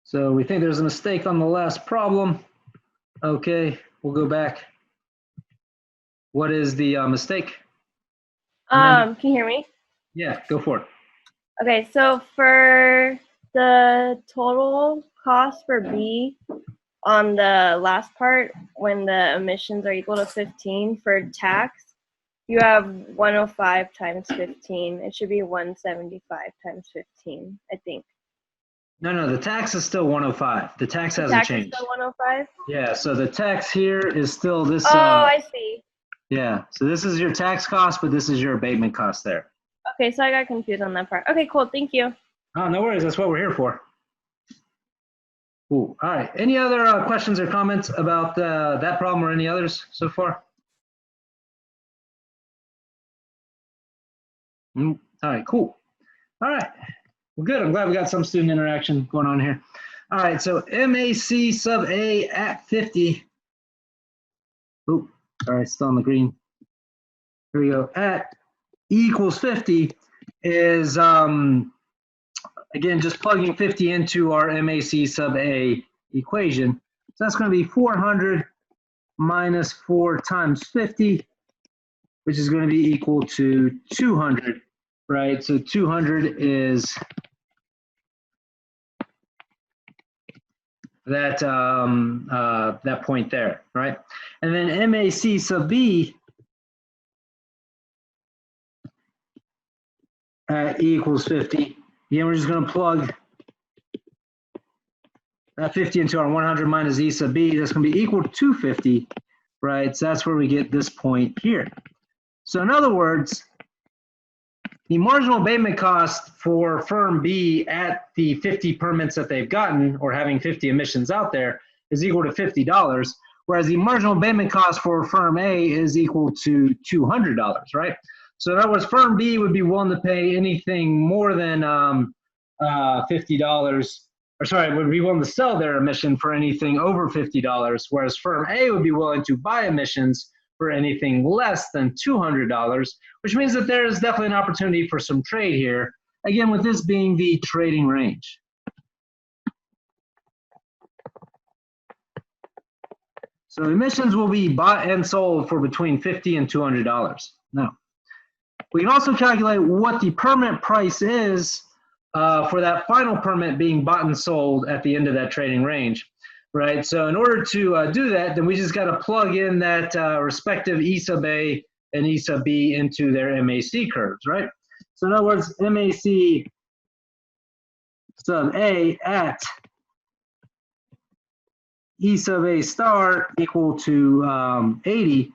So we think there's a mistake on the last problem. Okay, we'll go back. What is the mistake? Can you hear me? Yeah, go for it. Okay, so for the total cost for B on the last part, when the emissions are equal to 15 for tax, you have 105 times 15. It should be 175 times 15, I think. No, the tax is still 105. The tax hasn't changed. Is still 105? Yeah, so the tax here is still this. Oh, I see. Yeah, so this is your tax cost, but this is your abatement cost there. Okay, so I got confused on that part. Okay, cool. Thank you. Oh, no worries. That's what we're here for. Cool. All right. Any other questions or comments about that problem or any others so far? All right, cool. All right. Well, good. I'm glad we got some student interaction going on here. All right, so MAC sub A at 50. Ooh, All right, still on the green. Here we go. At E equals 50 is, again, just plugging 50 into our MAC sub A equation. So that's going to be 400 minus 4 times 50, which is going to be equal to 200, right? So 200 is that that point there, right? And then MAC sub B at E equals 50. Again, we're just going to plug that 50 into our 100 minus E sub B. That's going to be equal to 50, right? So that's where we get this point here. So in other words, the marginal abatement cost for firm B at the 50 permits that they've gotten, or having 50 emissions out there, is equal to $50, whereas the marginal abatement cost for firm A is equal to $200, right? So in other words, firm B would be willing to pay anything more than $50, or sorry, would be willing to sell their emission for anything over $50, whereas firm A would be willing to buy emissions for anything less than $200, which means that there is definitely an opportunity for some trade here. Again, with this being the trading range. So emissions will be bought and sold for between $50 and $200. Now, we can also calculate what the permit price is for that final permit being bought and sold at the end of that trading range, right? So in order to do that, then we just got to plug in that respective E sub A and E sub B into their MAC curves, right? So in other words, MAC sub A at E sub A star equal to 80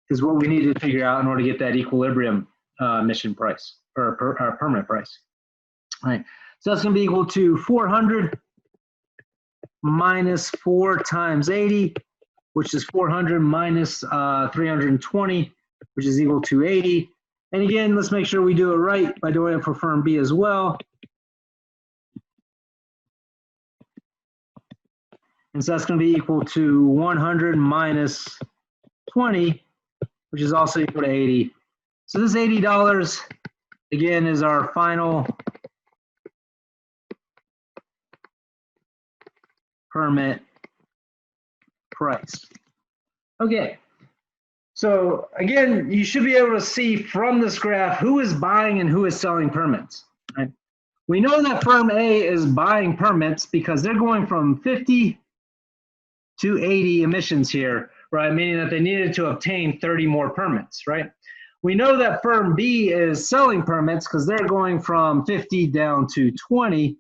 is what we need to figure out in order to get that equilibrium emission price, or permit price. All right, so that's going to be equal to 400 minus 4 times 80, which is 400 minus 320, which is equal to 80. And again, let's make sure we do it right by doing it for firm B as well. And so that's going to be equal to 100 minus 20, which is also equal to 80. So this $80, again, is our final permit price. Okay, so again, you should be able to see from this graph who is buying and who is selling permits, right? We know that firm A is buying permits because they're going from 50 to 80 emissions here, right? Meaning that they needed to obtain 30 more permits, right? We know that firm B is selling permits because they're going from 50 down to 20,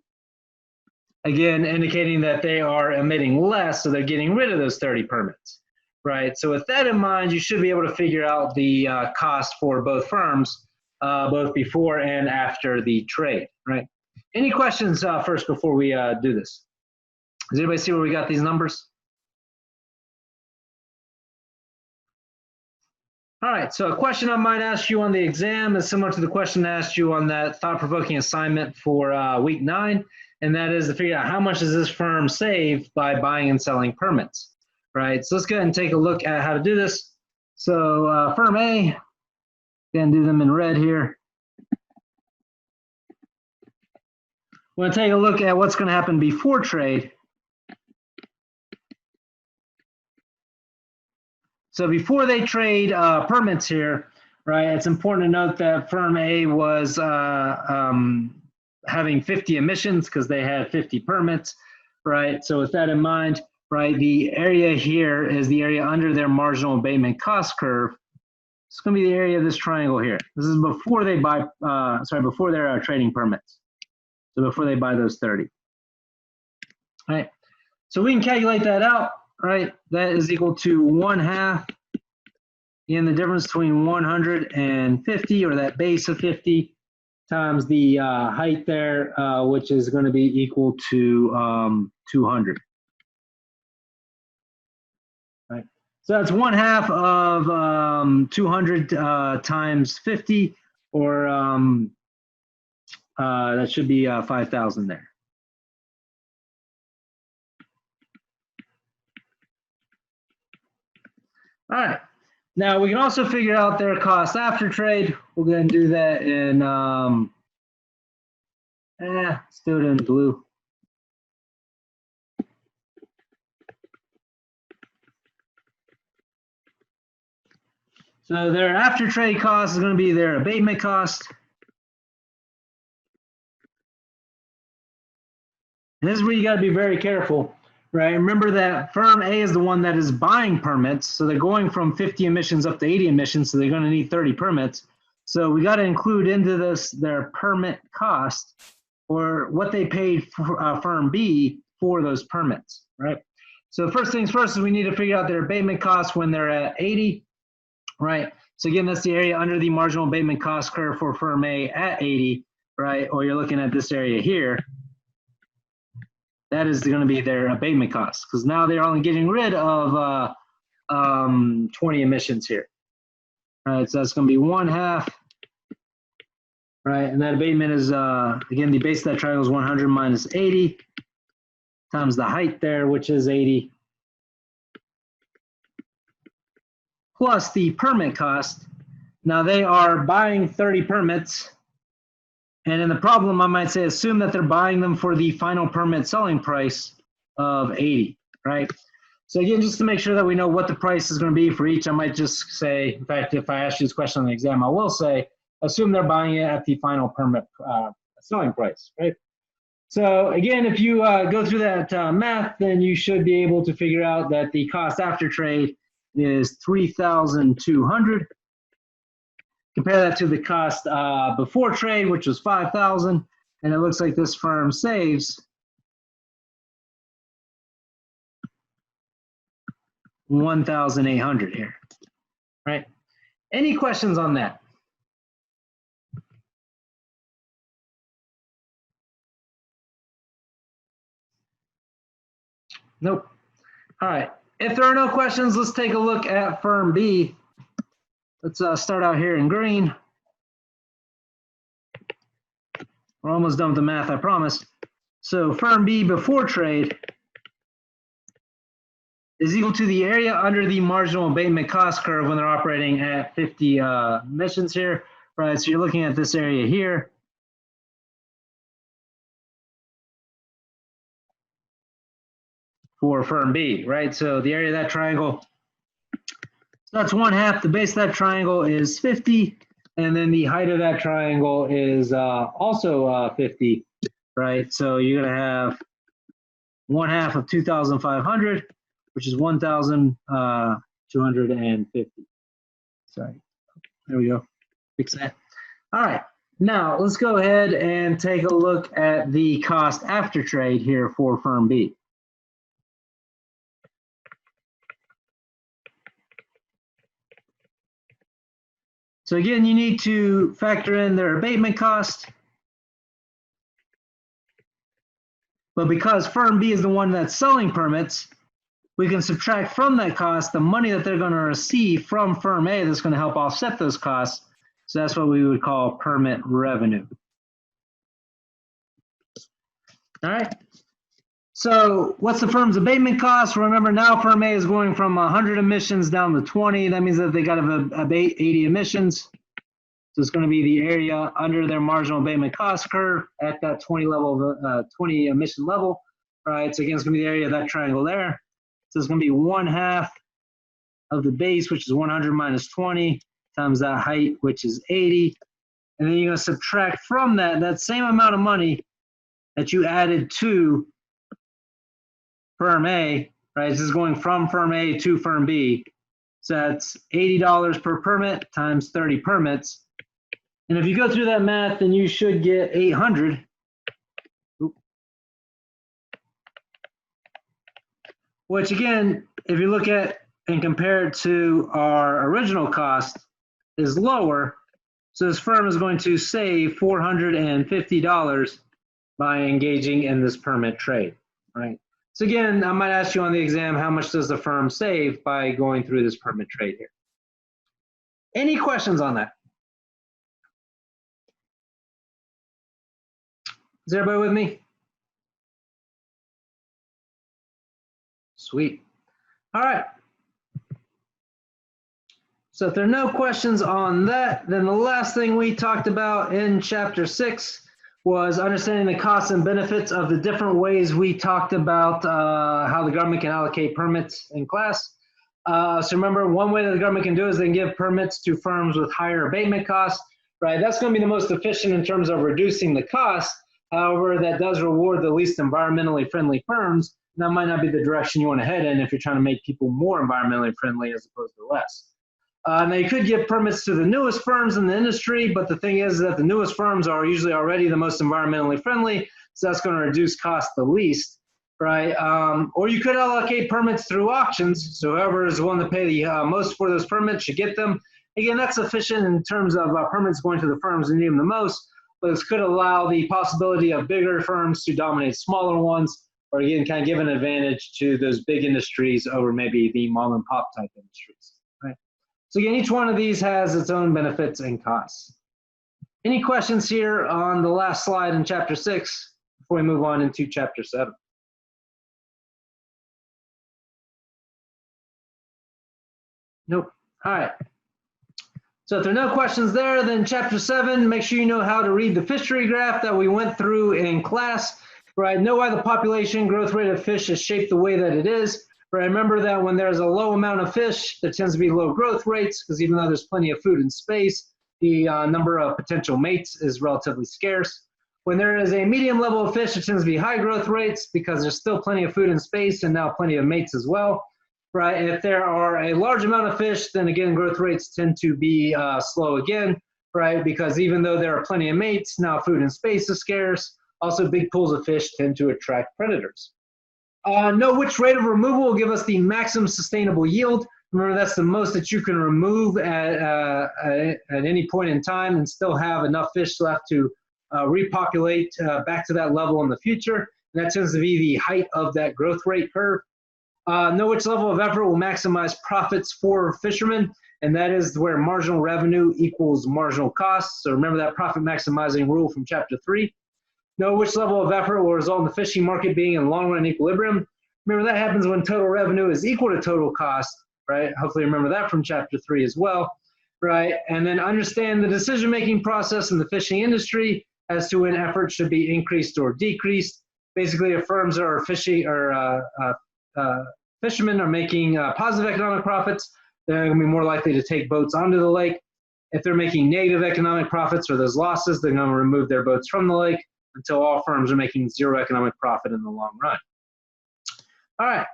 again, indicating that they are emitting less, so they're getting rid of those 30 permits, right? So with that in mind, you should be able to figure out the cost for both firms, both before and after the trade, right? Any questions first before we do this? Does anybody see where we got these numbers? All right, so a question I might ask you on the exam is similar to the question I asked you on that thought-provoking assignment for week 9, and that is to figure out how much does this firm save by buying and selling permits, right? So let's go ahead and take a look at how to do this. So firm A, again, do them in red here. We're gonna take a look at what's gonna happen before trade. So before they trade permits here, right, it's important to note that firm A was having 50 emissions because they had 50 permits, right? So with that in mind, right, the area here is the area under their marginal abatement cost curve. It's going to be the area of this triangle here. This is before they buy, before they're trading permits. So before they buy those 30. All right, so we can calculate that out. Right, that is equal to 1/2, and the difference between 150, or that base of 50, times the height there, which is going to be equal to 200. Right, so that's 1/2 of 200 times 50, or that should be 5,000 there. All right, Now we can also figure out their cost after trade. We'll go ahead and do that in, let's do it in blue. So their after trade cost is going to be their abatement cost. And this is where you got to be very careful, right? Remember that firm A is the one that is buying permits. So they're going from 50 emissions up to 80 emissions. So they're going to need 30 permits. So we got to include into this their permit cost, or what they paid for firm B for those permits, right? So first things first is we need to figure out their abatement costs when they're at 80, right? So again, that's the area under the marginal abatement cost curve for firm A at 80, right? Or you're looking at this area here. That is going to be their abatement costs, because now they're only getting rid of 20 emissions here. All right, so that's going to be 1/2, right? And that abatement is, again, the base of that triangle is 100 minus 80 times the height there, which is 80, plus the permit cost. Now they are buying 30 permits. And in the problem, I might say, assume that they're buying them for the final permit selling price of 80, right? So again, just to make sure that we know what the price is going to be for each, I might just say, in fact, if I ask you this question on the exam, I will say, assume they're buying it at the final permit selling price, right? So again, if you go through that math, then you should be able to figure out that the cost after trade is 3,200. Compare that to the cost before trade, which was 5,000, and it looks like this firm saves $1,800 here, right? Any questions on that? Nope. All right. If there are no questions, let's take a look at firm B. Let's start out here in green. We're almost done with the math, I promise. So firm B before trade is equal to the area under the marginal abatement cost curve when they're operating at 50 emissions here, right? So you're looking at this area here. For firm B, right? So the area of that triangle, so that's 1/2. The base of that triangle is 50, and then the height of that triangle is also 50, right? So you're gonna have 1/2 of 2,500, which is 1,250. Sorry, there we go. Fix that. All right, now let's go ahead and take a look at the cost after trade here for firm B. So again, you need to factor in their abatement cost. But because firm B is the one that's selling permits, we can subtract from that cost the money that they're going to receive from firm A that's going to help offset those costs. So that's what we would call permit revenue. All right. So what's the firm's abatement cost? Remember, now firm A is going from 100 emissions down to 20. That means that they got to abate 80 emissions. So it's going to be the area under their marginal abatement cost curve at that 20 emission level. All right. So again, it's going to be the area of that triangle there. So it's going to be 1/2 of the base, which is 100 minus 20 times that height, which is 80. And then you're going to subtract from that same amount of money that you added to firm A, right? This is going from firm A to firm B. So that's $80 per permit times 30 permits. And if you go through that math, then you should get 800. Which again, if you look at and compare it to our original cost, is lower. So this firm is going to save $450 by engaging in this permit trade, right? So again, I might ask you on the exam, how much does the firm save by going through this permit trade here? Any questions on that? Is everybody with me? Sweet. All right. So if there are no questions on that, then the last thing we talked about in chapter 6 was understanding the costs and benefits of the different ways we talked about how the government can allocate permits in class. So remember, one way that the government can do is they can give permits to firms with higher abatement costs, right? That's going to be the most efficient in terms of reducing the cost. However, that does reward the least environmentally friendly firms. That might not be the direction you want to head in if you're trying to make people more environmentally friendly as opposed to less. Now, you could give permits to the newest firms in the industry, but the thing is that the newest firms are usually already the most environmentally friendly, so that's going to reduce costs the least, right? Or you could allocate permits through auctions, so whoever is willing to pay the most for those permits should get them. Again, that's efficient in terms of permits going to the firms that need them the most, but this could allow the possibility of bigger firms to dominate smaller ones, or again, kind of give an advantage to those big industries over maybe the mom and pop type industries, right? So again, each one of these has its own benefits and costs. Any questions here on the last slide in chapter 6 before we move on into chapter 7? Nope. All right. So if there are no questions there, then chapter 7, make sure you know how to read the fishery graph that we went through in class, right? Know why the population growth rate of fish is shaped the way that it is. Right, remember that when there's a low amount of fish, there tends to be low growth rates because even though there's plenty of food and space, the number of potential mates is relatively scarce. When there is a medium level of fish, it tends to be high growth rates because there's still plenty of food and space and now plenty of mates as well. Right, and if there are a large amount of fish, then again, growth rates tend to be slow again, right? Because even though there are plenty of mates, now food and space is scarce. Also, big pools of fish tend to attract predators. Know which rate of removal will give us the maximum sustainable yield. Remember, that's the most that you can remove at any point in time and still have enough fish left to repopulate back to that level in the future. And that tends to be the height of that growth rate curve. Know which level of effort will maximize profits for fishermen, and that is where marginal revenue equals marginal costs. So remember that profit maximizing rule from chapter 3. Know which level of effort will result in the fishing market being in long run equilibrium. Remember that happens when total revenue is equal to total cost, right? Hopefully remember that from chapter 3 as well, right? And then understand the decision-making process in the fishing industry as to when effort should be increased or decreased. Basically, if firms are fishing or fishermen are making positive economic profits, they're going to be more likely to take boats onto the lake. If they're making negative economic profits or there's losses, they're going to remove their boats from the lake until all firms are making zero economic profit in the long run. All right,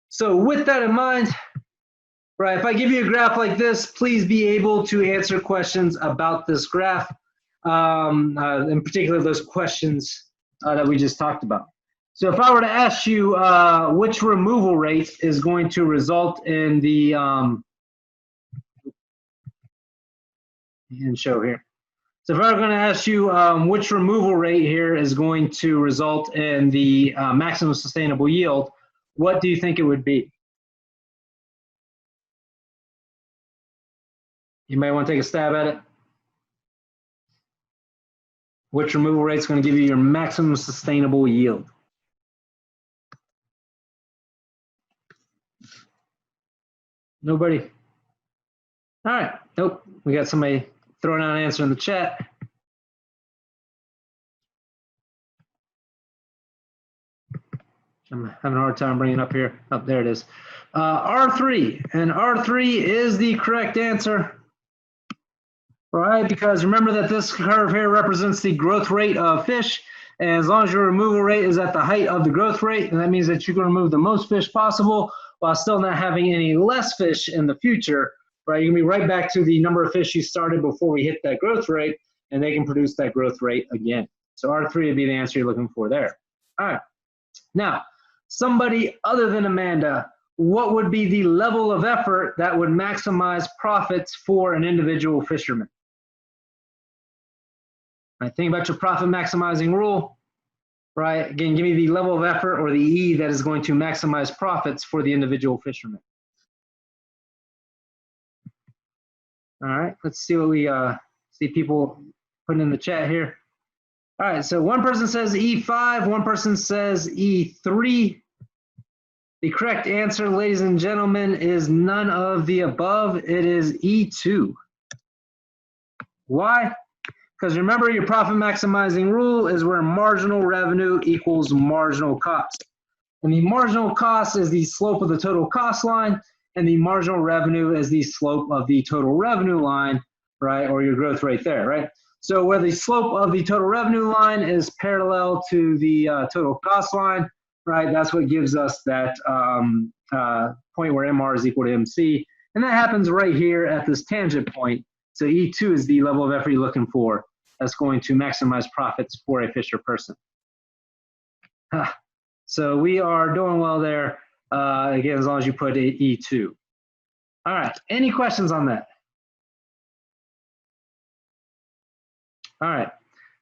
so with that in mind, right, if I give you a graph like this, please be able to answer questions about this graph, in particular those questions that we just talked about. So if I were to ask you which removal rate is going to result in the, show here. So if I were going to ask you which removal rate here is going to result in the maximum sustainable yield, what do you think it would be? You might want to take a stab at it. Which removal rate is going to give you your maximum sustainable yield? Nobody? All right, nope. We got somebody throwing out an answer in the chat. I'm having a hard time bringing it up here. Oh, there it is. R3, and R3 is the correct answer. Right, because remember that this curve here represents the growth rate of fish, and as long as your removal rate is at the height of the growth rate, and that means that you can remove the most fish possible while still not having any less fish in the future, right? You can be right back to the number of fish you started before we hit that growth rate, and they can produce that growth rate again. So R3 would be the answer you're looking for there. All right, now, somebody other than Amanda, what would be the level of effort that would maximize profits for an individual fisherman? Right, think about your profit maximizing rule, right? Again, give me the level of effort or the E that is going to maximize profits for the individual fisherman. All right, let's see what we see people putting in the chat here. All right, so one person says E5, one person says E3. The correct answer, ladies and gentlemen, is none of the above. It is E2. Why? Because remember, your profit maximizing rule is where marginal revenue equals marginal cost. And the marginal cost is the slope of the total cost line, and the marginal revenue is the slope of the total revenue line, right? Or your growth rate there, right? So where the slope of the total revenue line is parallel to the total cost line, right? That's what gives us that point where MR is equal to MC. And that happens right here at this tangent point. So E2 is the level of effort you're looking for. That's going to maximize profits for a Fisher person. So we are doing well there, again, as long as you put E2. All right, any questions on that? All right,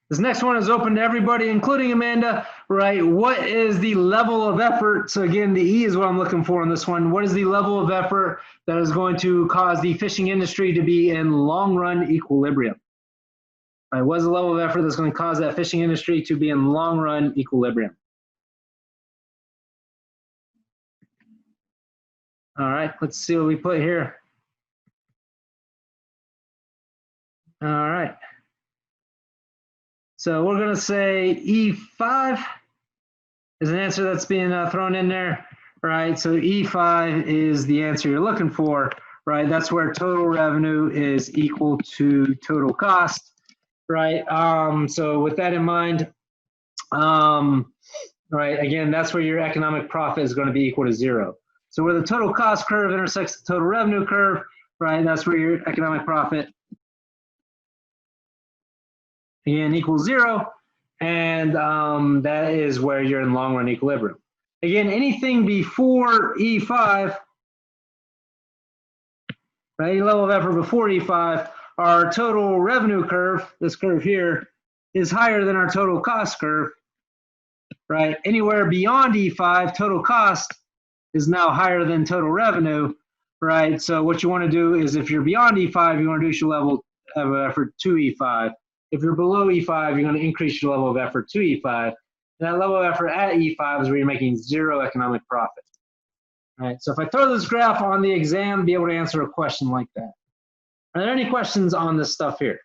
this next one is open to everybody, including Amanda, right? What is the level of effort? So again, the E is what I'm looking for on this one. What is the level of effort that is going to cause the fishing industry to be in long-run equilibrium? Right, what is the level of effort that's going to cause that fishing industry to be in long-run equilibrium? All right, let's see what we put here. All right. So we're going to say E5 is an answer that's being thrown in there, right? So E5 is the answer you're looking for, right? That's where total revenue is equal to total cost, right? So with that in mind, right, again, that's where your economic profit is going to be equal to 0. So where the total cost curve intersects the total revenue curve, right, that's where your economic profit, again, equals 0. And that is where you're in long run equilibrium. Again, anything before E5, right, any level of effort before E5, our total revenue curve, this curve here, is higher than our total cost curve, right? Anywhere beyond E5, total cost is now higher than total revenue, right? So what you want to do is if you're beyond E5, you want to reduce your level of effort to E5. If you're below E5, you're going to increase your level of effort to E5. And that level of effort at E5 is where you're making 0 economic profit. All right, so if I throw this graph on the exam, be able to answer a question like that. Are there any questions on this stuff here?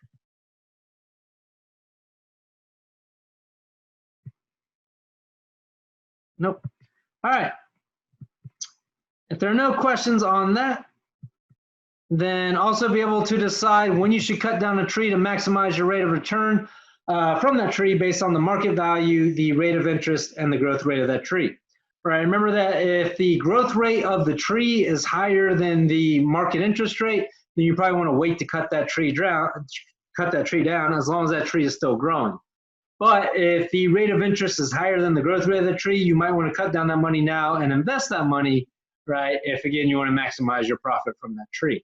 Nope. All right. If there are no questions on that, then also be able to decide when you should cut down a tree to maximize your rate of return from that tree based on the market value, the rate of interest, and the growth rate of that tree. All right, remember that if the growth rate of the tree is higher than the market interest rate, then you probably want to wait to cut that tree down as long as that tree is still growing. But if the rate of interest is higher than the growth rate of the tree, you might want to cut down that money now and invest that money, right? If again, you want to maximize your profit from that tree,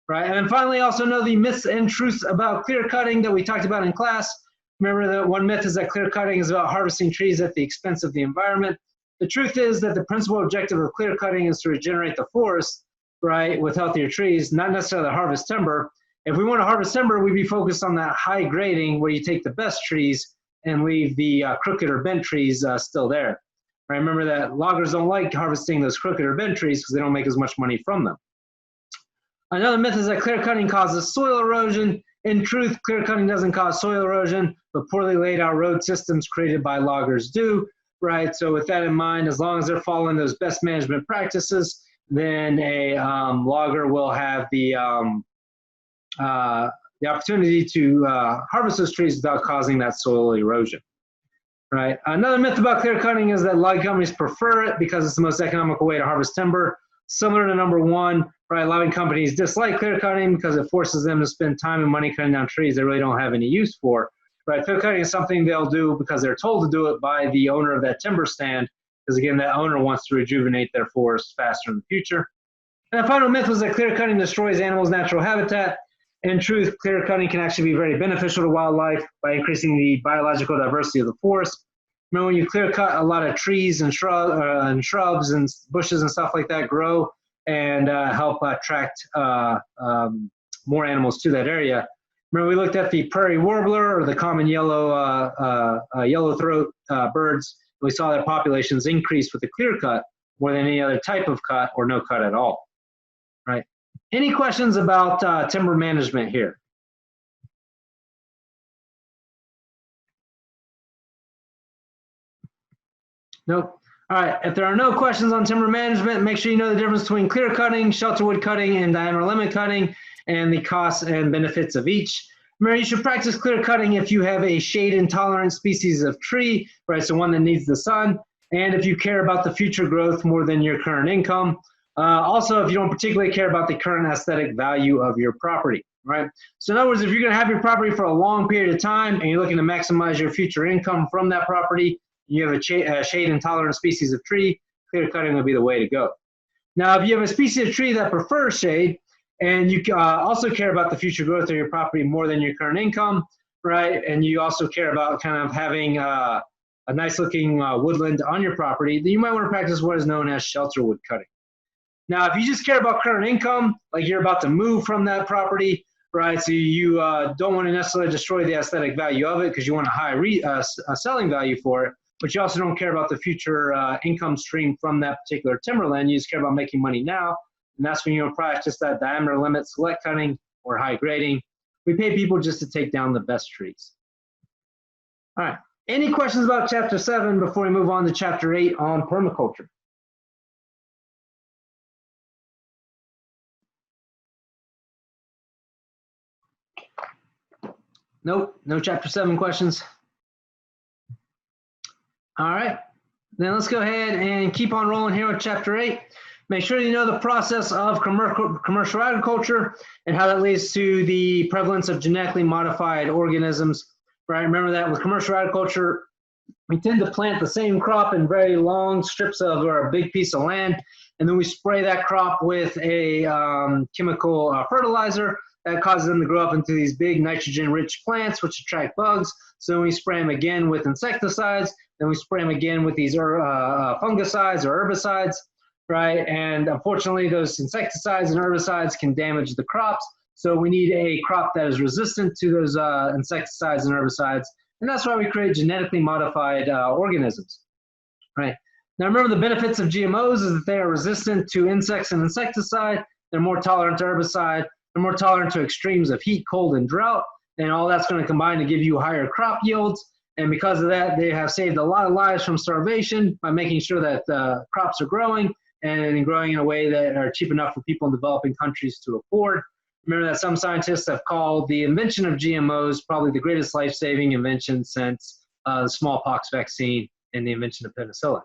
right? And then finally, also know the myths and truths about clear cutting that we talked about in class. Remember that one myth is that clear cutting is about harvesting trees at the expense of the environment. The truth is that the principal objective of clear cutting is to regenerate the forest, right, with healthier trees, not necessarily harvest timber. If we want to harvest timber, we'd be focused on that high grading where you take the best trees and leave the crooked or bent trees still there. Right, remember that loggers don't like harvesting those crooked or bent trees because they don't make as much money from them. Another myth is that clear cutting causes soil erosion. In truth, clear cutting doesn't cause soil erosion, but poorly laid out road systems created by loggers do, right? So with that in mind, as long as they're following those best management practices, then a logger will have the opportunity to harvest those trees without causing that soil erosion, right? Another myth about clear cutting is that log companies prefer it because it's the most economical way to harvest timber. Similar to number one, right? Logging companies dislike clear cutting because it forces them to spend time and money cutting down trees they really don't have any use for. Right? Clear cutting is something they'll do because they're told to do it by the owner of that timber stand, because again, that owner wants to rejuvenate their forest faster in the future. And the final myth was that clear cutting destroys animals' natural habitat. In truth, clear cutting can actually be very beneficial to wildlife by increasing the biological diversity of the forest. Remember, when you clear cut, a lot of trees and shrubs and bushes and stuff like that grow and help attract more animals to that area. Remember, we looked at the prairie warbler or the common yellowthroat birds. We saw their populations increase with the clear cut. more than any other type of cut or no cut at all, right? Any questions about timber management here? Nope. All right, if there are no questions on timber management, make sure you know the difference between clear cutting, shelter wood cutting, and diameter limit cutting, and the costs and benefits of each. Remember, you should practice clear cutting if you have a shade-intolerant species of tree, right, so one that needs the sun, and if you care about the future growth more than your current income. Also, if you don't particularly care about the current aesthetic value of your property, right? So in other words, if you're gonna have your property for a long period of time and you're looking to maximize your future income from that property, you have a shade-intolerant species of tree, clear cutting would be the way to go. Now, if you have a species of tree that prefers shade, and you also care about the future growth of your property more than your current income, right? And you also care about kind of having a nice-looking woodland on your property, then you might want to practice what is known as shelter wood cutting. Now, if you just care about current income, like you're about to move from that property, right? So you don't want to necessarily destroy the aesthetic value of it because you want a high selling value for it, but you also don't care about the future income stream from that particular timberland. You just care about making money now, and that's when you'll practice that diameter limit select cutting or high grading. We pay people just to take down the best trees. All right, any questions about Chapter 7 before we move on to Chapter 8 on permaculture? Nope, no Chapter 7 questions. All right, then let's go ahead and keep on rolling here with Chapter 8. Make sure you know the process of commercial agriculture and how that leads to the prevalence of genetically modified organisms, right? Remember that with commercial agriculture, we tend to plant the same crop in very long strips of or a big piece of land, and then we spray that crop with a chemical fertilizer that causes them to grow up into these big nitrogen-rich plants, which attract bugs. So we spray them again with insecticides, then we spray them again with these fungicides or herbicides, right? And unfortunately, those insecticides and herbicides can damage the crops. So we need a crop that is resistant to those insecticides and herbicides. And that's why we create genetically modified organisms, right? Now remember, the benefits of GMOs is that they are resistant to insects and insecticide. They're more tolerant to herbicide. They're more tolerant to extremes of heat, cold, and drought. And all that's going to combine to give you higher crop yields. And because of that, they have saved a lot of lives from starvation by making sure that crops are growing and growing in a way that are cheap enough for people in developing countries to afford. Remember that some scientists have called the invention of GMOs probably the greatest life-saving invention since the smallpox vaccine and the invention of penicillin.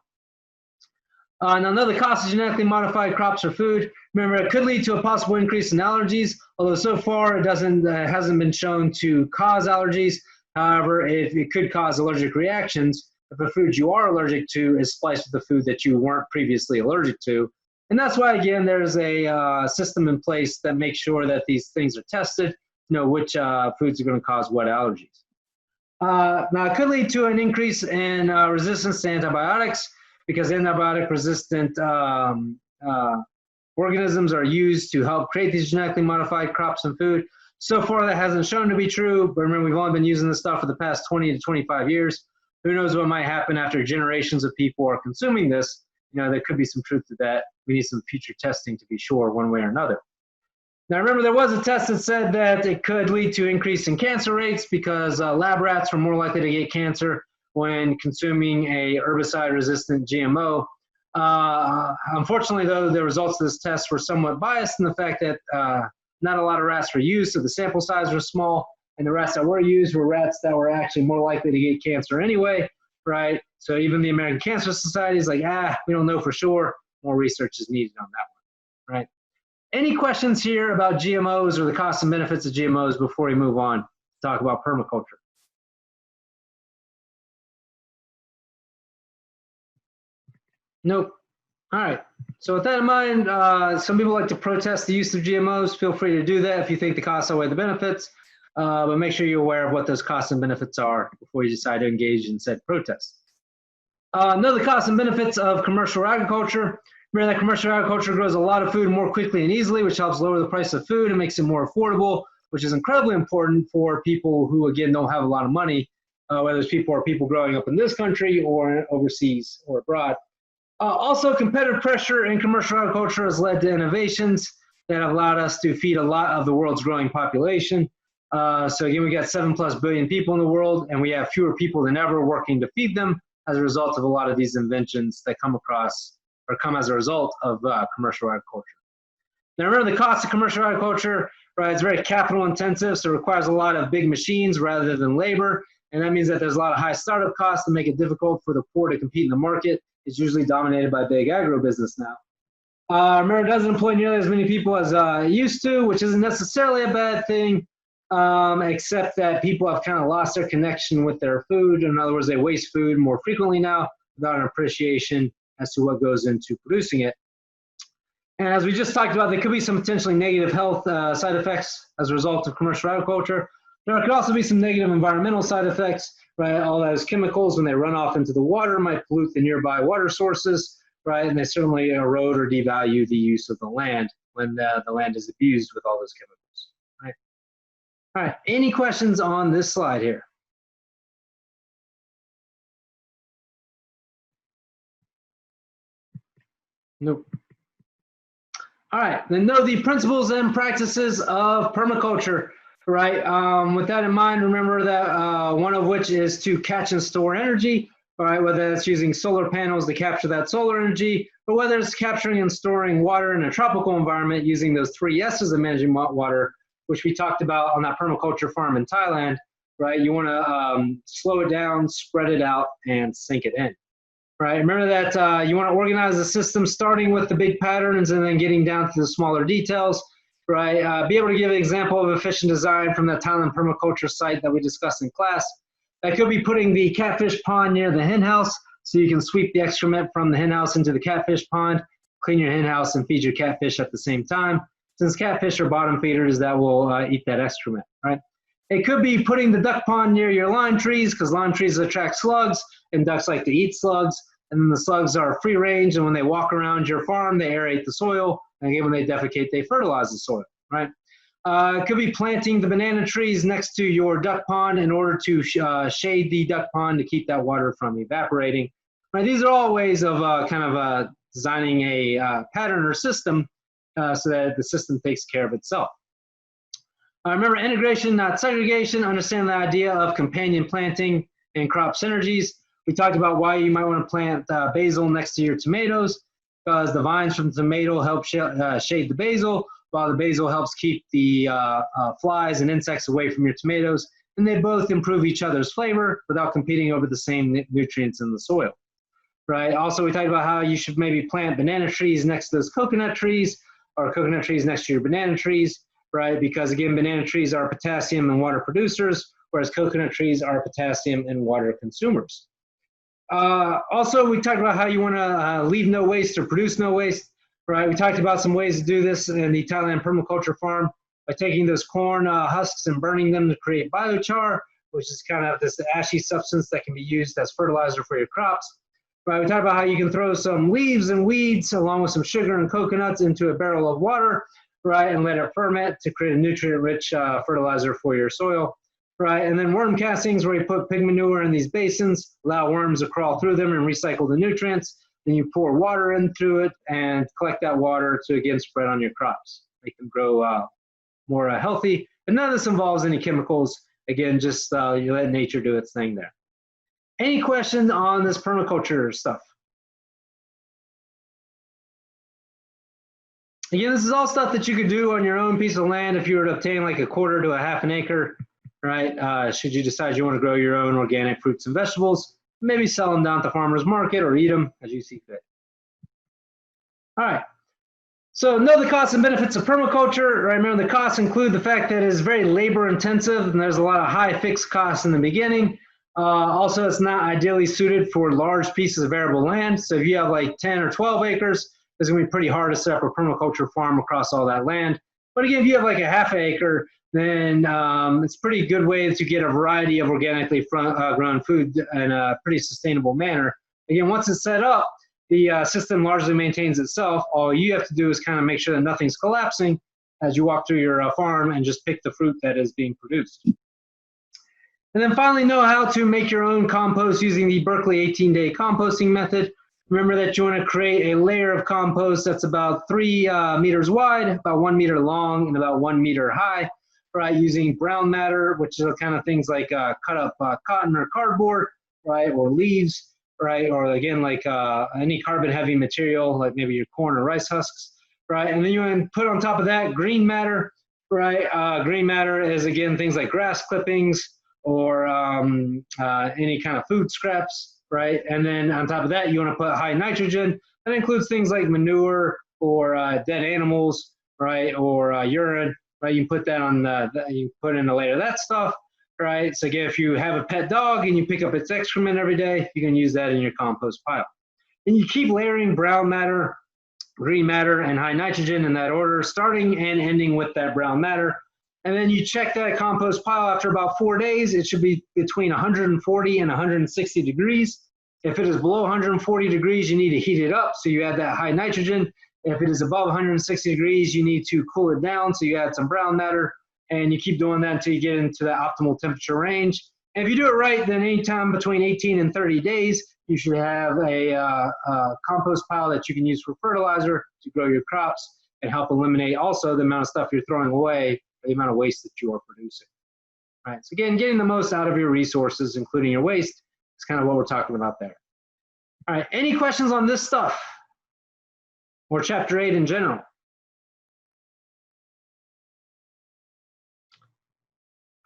Now, another cost of genetically modified crops or food. Remember, it could lead to a possible increase in allergies, although so far it hasn't been shown to cause allergies. However, it could cause allergic reactions if the food you are allergic to is spliced with the food that you weren't previously allergic to. And that's why, again, there's a system in place that makes sure that these things are tested, to know which foods are going to cause what allergies. Now, it could lead to an increase in resistance to antibiotics because antibiotic-resistant organisms are used to help create these genetically modified crops and food. So far, that hasn't shown to be true, but remember, we've only been using this stuff for the past 20 to 25 years. Who knows what might happen after generations of people are consuming this? You know, there could be some truth to that. We need some future testing to be sure one way or another. Now, remember, there was a test that said that it could lead to increase in cancer rates because lab rats were more likely to get cancer when consuming a herbicide-resistant GMO. Unfortunately, though, the results of this test were somewhat biased in the fact that not a lot of rats were used, so the sample size was small, and the rats that were used were rats that were actually more likely to get cancer anyway, right? So even the American Cancer Society is like, we don't know for sure. More research is needed on that one, right? Any questions here about GMOs or the costs and benefits of GMOs before we move on to talk about permaculture? Nope. All right. So with that in mind, some people like to protest the use of GMOs. Feel free to do that if you think the costs outweigh the benefits, but make sure you're aware of what those costs and benefits are before you decide to engage in said protest. Know the costs and benefits of commercial agriculture. Remember that commercial agriculture grows a lot of food more quickly and easily, which helps lower the price of food and makes it more affordable, which is incredibly important for people who, again, don't have a lot of money, whether it's people growing up in this country or overseas or abroad. Also, competitive pressure in commercial agriculture has led to innovations that have allowed us to feed a lot of the world's growing population. So again, we got 7+ billion people in the world, and we have fewer people than ever working to feed them as a result of a lot of these inventions that come across or come as a result of commercial agriculture. Now remember, the cost of commercial agriculture, right, it's very capital intensive, so it requires a lot of big machines rather than labor, and that means that there's a lot of high startup costs to make it difficult for the poor to compete in the market. It's usually dominated by big agribusiness now. Remember, it doesn't employ nearly as many people as it used to, which isn't necessarily a bad thing, except that people have kind of lost their connection with their food. In other words, they waste food more frequently now without an appreciation as to what goes into producing it. And as we just talked about, there could be some potentially negative health side effects as a result of commercial agriculture. There could also be some negative environmental side effects, right? All those chemicals, when they run off into the water, might pollute the nearby water sources, right? And they certainly erode or devalue the use of the land when the land is abused with all those chemicals, right? All right, any questions on this slide here? Nope. All right, then know the principles and practices of permaculture, right? With that in mind, remember that one of which is to catch and store energy, all right, whether that's using solar panels to capture that solar energy, or whether it's capturing and storing water in a tropical environment using those 3 S's of managing water, which we talked about on that permaculture farm in Thailand, right? You wanna slow it down, spread it out, and sink it in. Right, remember that you want to organize the system starting with the big patterns and then getting down to the smaller details, right? Be able to give an example of efficient design from that Thailand permaculture site that we discussed in class. That could be putting the catfish pond near the hen house so you can sweep the excrement from the hen house into the catfish pond, clean your hen house, and feed your catfish at the same time. Since catfish are bottom feeders, that will eat that excrement, right? It could be putting the duck pond near your lime trees because lime trees attract slugs and ducks like to eat slugs. And then the slugs are free range, and when they walk around your farm, they aerate the soil. And again, when they defecate, they fertilize the soil, right? It could be planting the banana trees next to your duck pond in order to shade the duck pond to keep that water from evaporating. Right, these are all ways of designing a pattern or system so that the system takes care of itself. Remember, integration, not segregation. Understand the idea of companion planting and crop synergies. We talked about why you might want to plant basil next to your tomatoes, because the vines from the tomato help shade the basil, while the basil helps keep the flies and insects away from your tomatoes, and they both improve each other's flavor without competing over the same nutrients in the soil, right? Also, we talked about how you should maybe plant banana trees next to those coconut trees, or coconut trees next to your banana trees, right? Because again, banana trees are potassium and water producers, whereas coconut trees are potassium and water consumers. Also, we talked about how you want to leave no waste or produce no waste, right? We talked about some ways to do this in the Thailand permaculture farm by taking those corn husks and burning them to create biochar, which is kind of this ashy substance that can be used as fertilizer for your crops. Right? We talked about how you can throw some leaves and weeds along with some sugar and coconuts into a barrel of water, right, and let it ferment to create a nutrient-rich fertilizer for your soil. Right, and then worm castings, where you put pig manure in these basins, allow worms to crawl through them and recycle the nutrients. Then you pour water into it and collect that water to again spread on your crops. Make them grow more healthy. But none of this involves any chemicals. Again, just you let nature do its thing there. Any questions on this permaculture stuff? Again, this is all stuff that you could do on your own piece of land if you were to obtain like 1/4 to 1/2 an acre. Right, should you decide you want to grow your own organic fruits and vegetables, maybe sell them down at the farmer's market or eat them as you see fit. All right, so know the costs and benefits of permaculture. Right, remember the costs include the fact that it is very labor intensive and there's a lot of high fixed costs in the beginning. Also, it's not ideally suited for large pieces of arable land. So if you have like 10 or 12 acres, it's gonna be pretty hard to set up a permaculture farm across all that land. But again, if you have like 1/2 acre, then it's a pretty good way to get a variety of organically grown food in a pretty sustainable manner. Again, once it's set up, the system largely maintains itself. All you have to do is kind of make sure that nothing's collapsing as you walk through your farm and just pick the fruit that is being produced. And then finally, know how to make your own compost using the Berkeley 18-day composting method. Remember that you want to create a layer of compost that's about 3 meters wide, about 1 meter long, and about 1 meter high, right? Using brown matter, which are kind of things like cut up cotton or cardboard, right? Or leaves, right? Or again, like any carbon heavy material, like maybe your corn or rice husks, right? And then you want to put on top of that green matter, right? Green matter is again things like grass clippings or any kind of food scraps, right? And then on top of that, you want to put high nitrogen. That includes things like manure or dead animals, right? Or urine, right? You put that on, you put in a layer of that stuff, right? So again, if you have a pet dog and you pick up its excrement every day, you can use that in your compost pile. And you keep layering brown matter, green matter, and high nitrogen in that order, starting and ending with that brown matter. And then you check that compost pile after about 4 days. It should be between 140 and 160 degrees. If it is below 140 degrees, you need to heat it up, so you add that high nitrogen. If it is above 160 degrees, you need to cool it down, so you add some brown matter, and you keep doing that until you get into the optimal temperature range. And if you do it right, then anytime between 18 and 30 days, you should have a compost pile that you can use for fertilizer to grow your crops and help eliminate also the amount of stuff you're throwing away, the amount of waste that you are producing. All right, so again, getting the most out of your resources, including your waste, is kind of what we're talking about there. All right, any questions on this stuff or chapter 8 in general?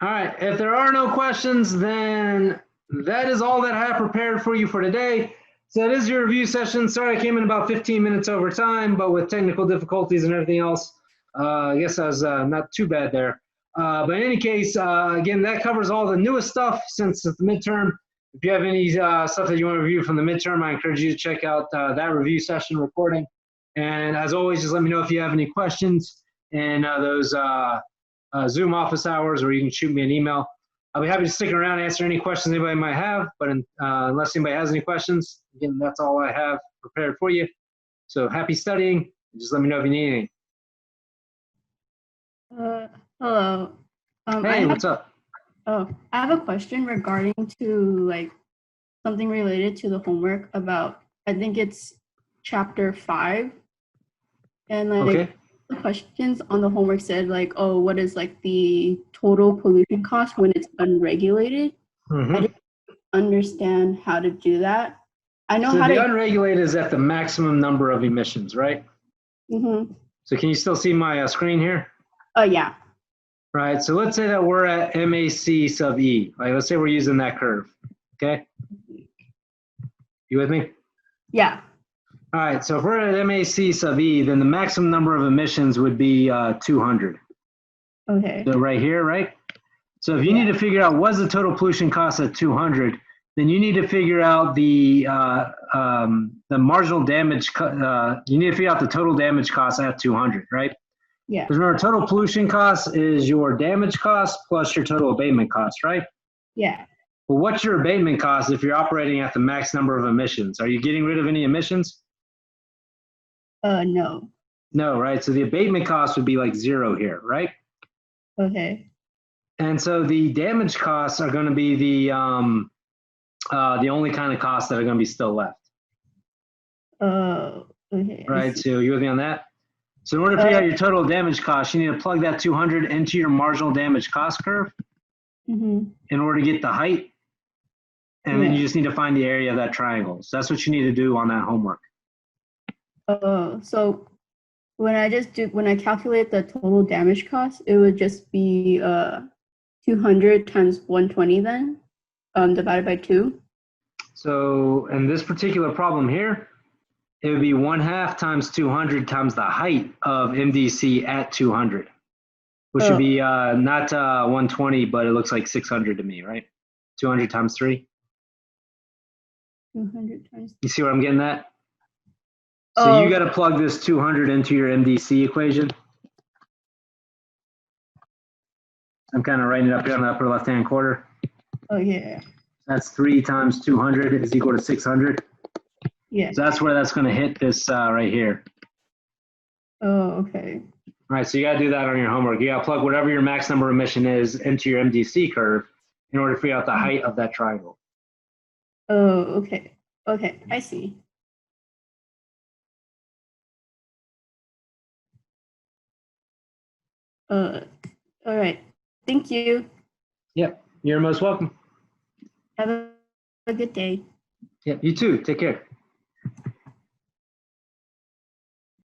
All right, if there are no questions, then that is all that I have prepared for you for today. So that is your review session. Sorry I came in about 15 minutes over time, but with technical difficulties and everything else, I guess I was not too bad there. But in any case, again, that covers all the newest stuff since it's the midterm. If you have any stuff that you want to review from the midterm, I encourage you to check out that review session recording. And as always, just let me know if you have any questions in those Zoom office hours, or you can shoot me an email. I'll be happy to stick around and answer any questions anybody might have, but unless anybody has any questions, again, that's all I have prepared for you. So happy studying. Just let me know if you need anything. Hello. Hey, what's up? I have a question regarding to like something related to the homework about, I think it's chapter 5. And like Okay. the questions on the homework said like, oh, what is like the total pollution cost when it's unregulated? I didn't understand how to do that. I know so how the to. unregulated is at the maximum number of emissions, right? So can you still see my screen here? Yeah. Right, so let's say that we're at MAC sub E. Like, let's say we're using that curve, okay? You with me? Yeah. All right, so if we're at MAC sub E, then the maximum number of emissions would be 200. Okay. So right here, right? So if you need to figure out what's the total pollution cost at 200, then you need to figure out the marginal damage, you need to figure out the total damage cost at 200, right? Yeah. Because remember, total pollution cost is your damage cost plus your total abatement cost, right? Yeah. Well, what's your abatement cost if you're operating at the max number of emissions? Are you getting rid of any emissions? No. No, right? So the abatement cost would be like 0 here, right? Okay. And so the damage costs are going to be the only kind of costs that are going to be still left. Okay. Right, so you with me on that? So in order to figure out your total damage cost, you need to plug that 200 into your marginal damage cost curve in order to get the height. And then you just need to find the area of that triangle. So that's what you need to do on that homework. So when I calculate the total damage cost, it would just be 200 times 120 then, divided by 2. So in this particular problem here, it would be 1/2 times 200 times the height of MDC at 200, which would be not 120, but it looks like 600 to me, right? 200 times 3. 200 times. You see what I'm getting at? So you got to plug this 200 into your MDC equation. I'm kind of writing it up here on the upper left-hand corner. Oh, yeah. That's 3 times 200 is equal to 600. Yeah. So that's where that's going to hit this right here. Oh, okay. All right, so you got to do that on your homework. You got to plug whatever your max number of emission is into your MDC curve in order to figure out the height of that triangle. Oh, okay. Okay, I see. All right. Thank you. Yep, you're most welcome. Have a good day. Yep, you too. Take care.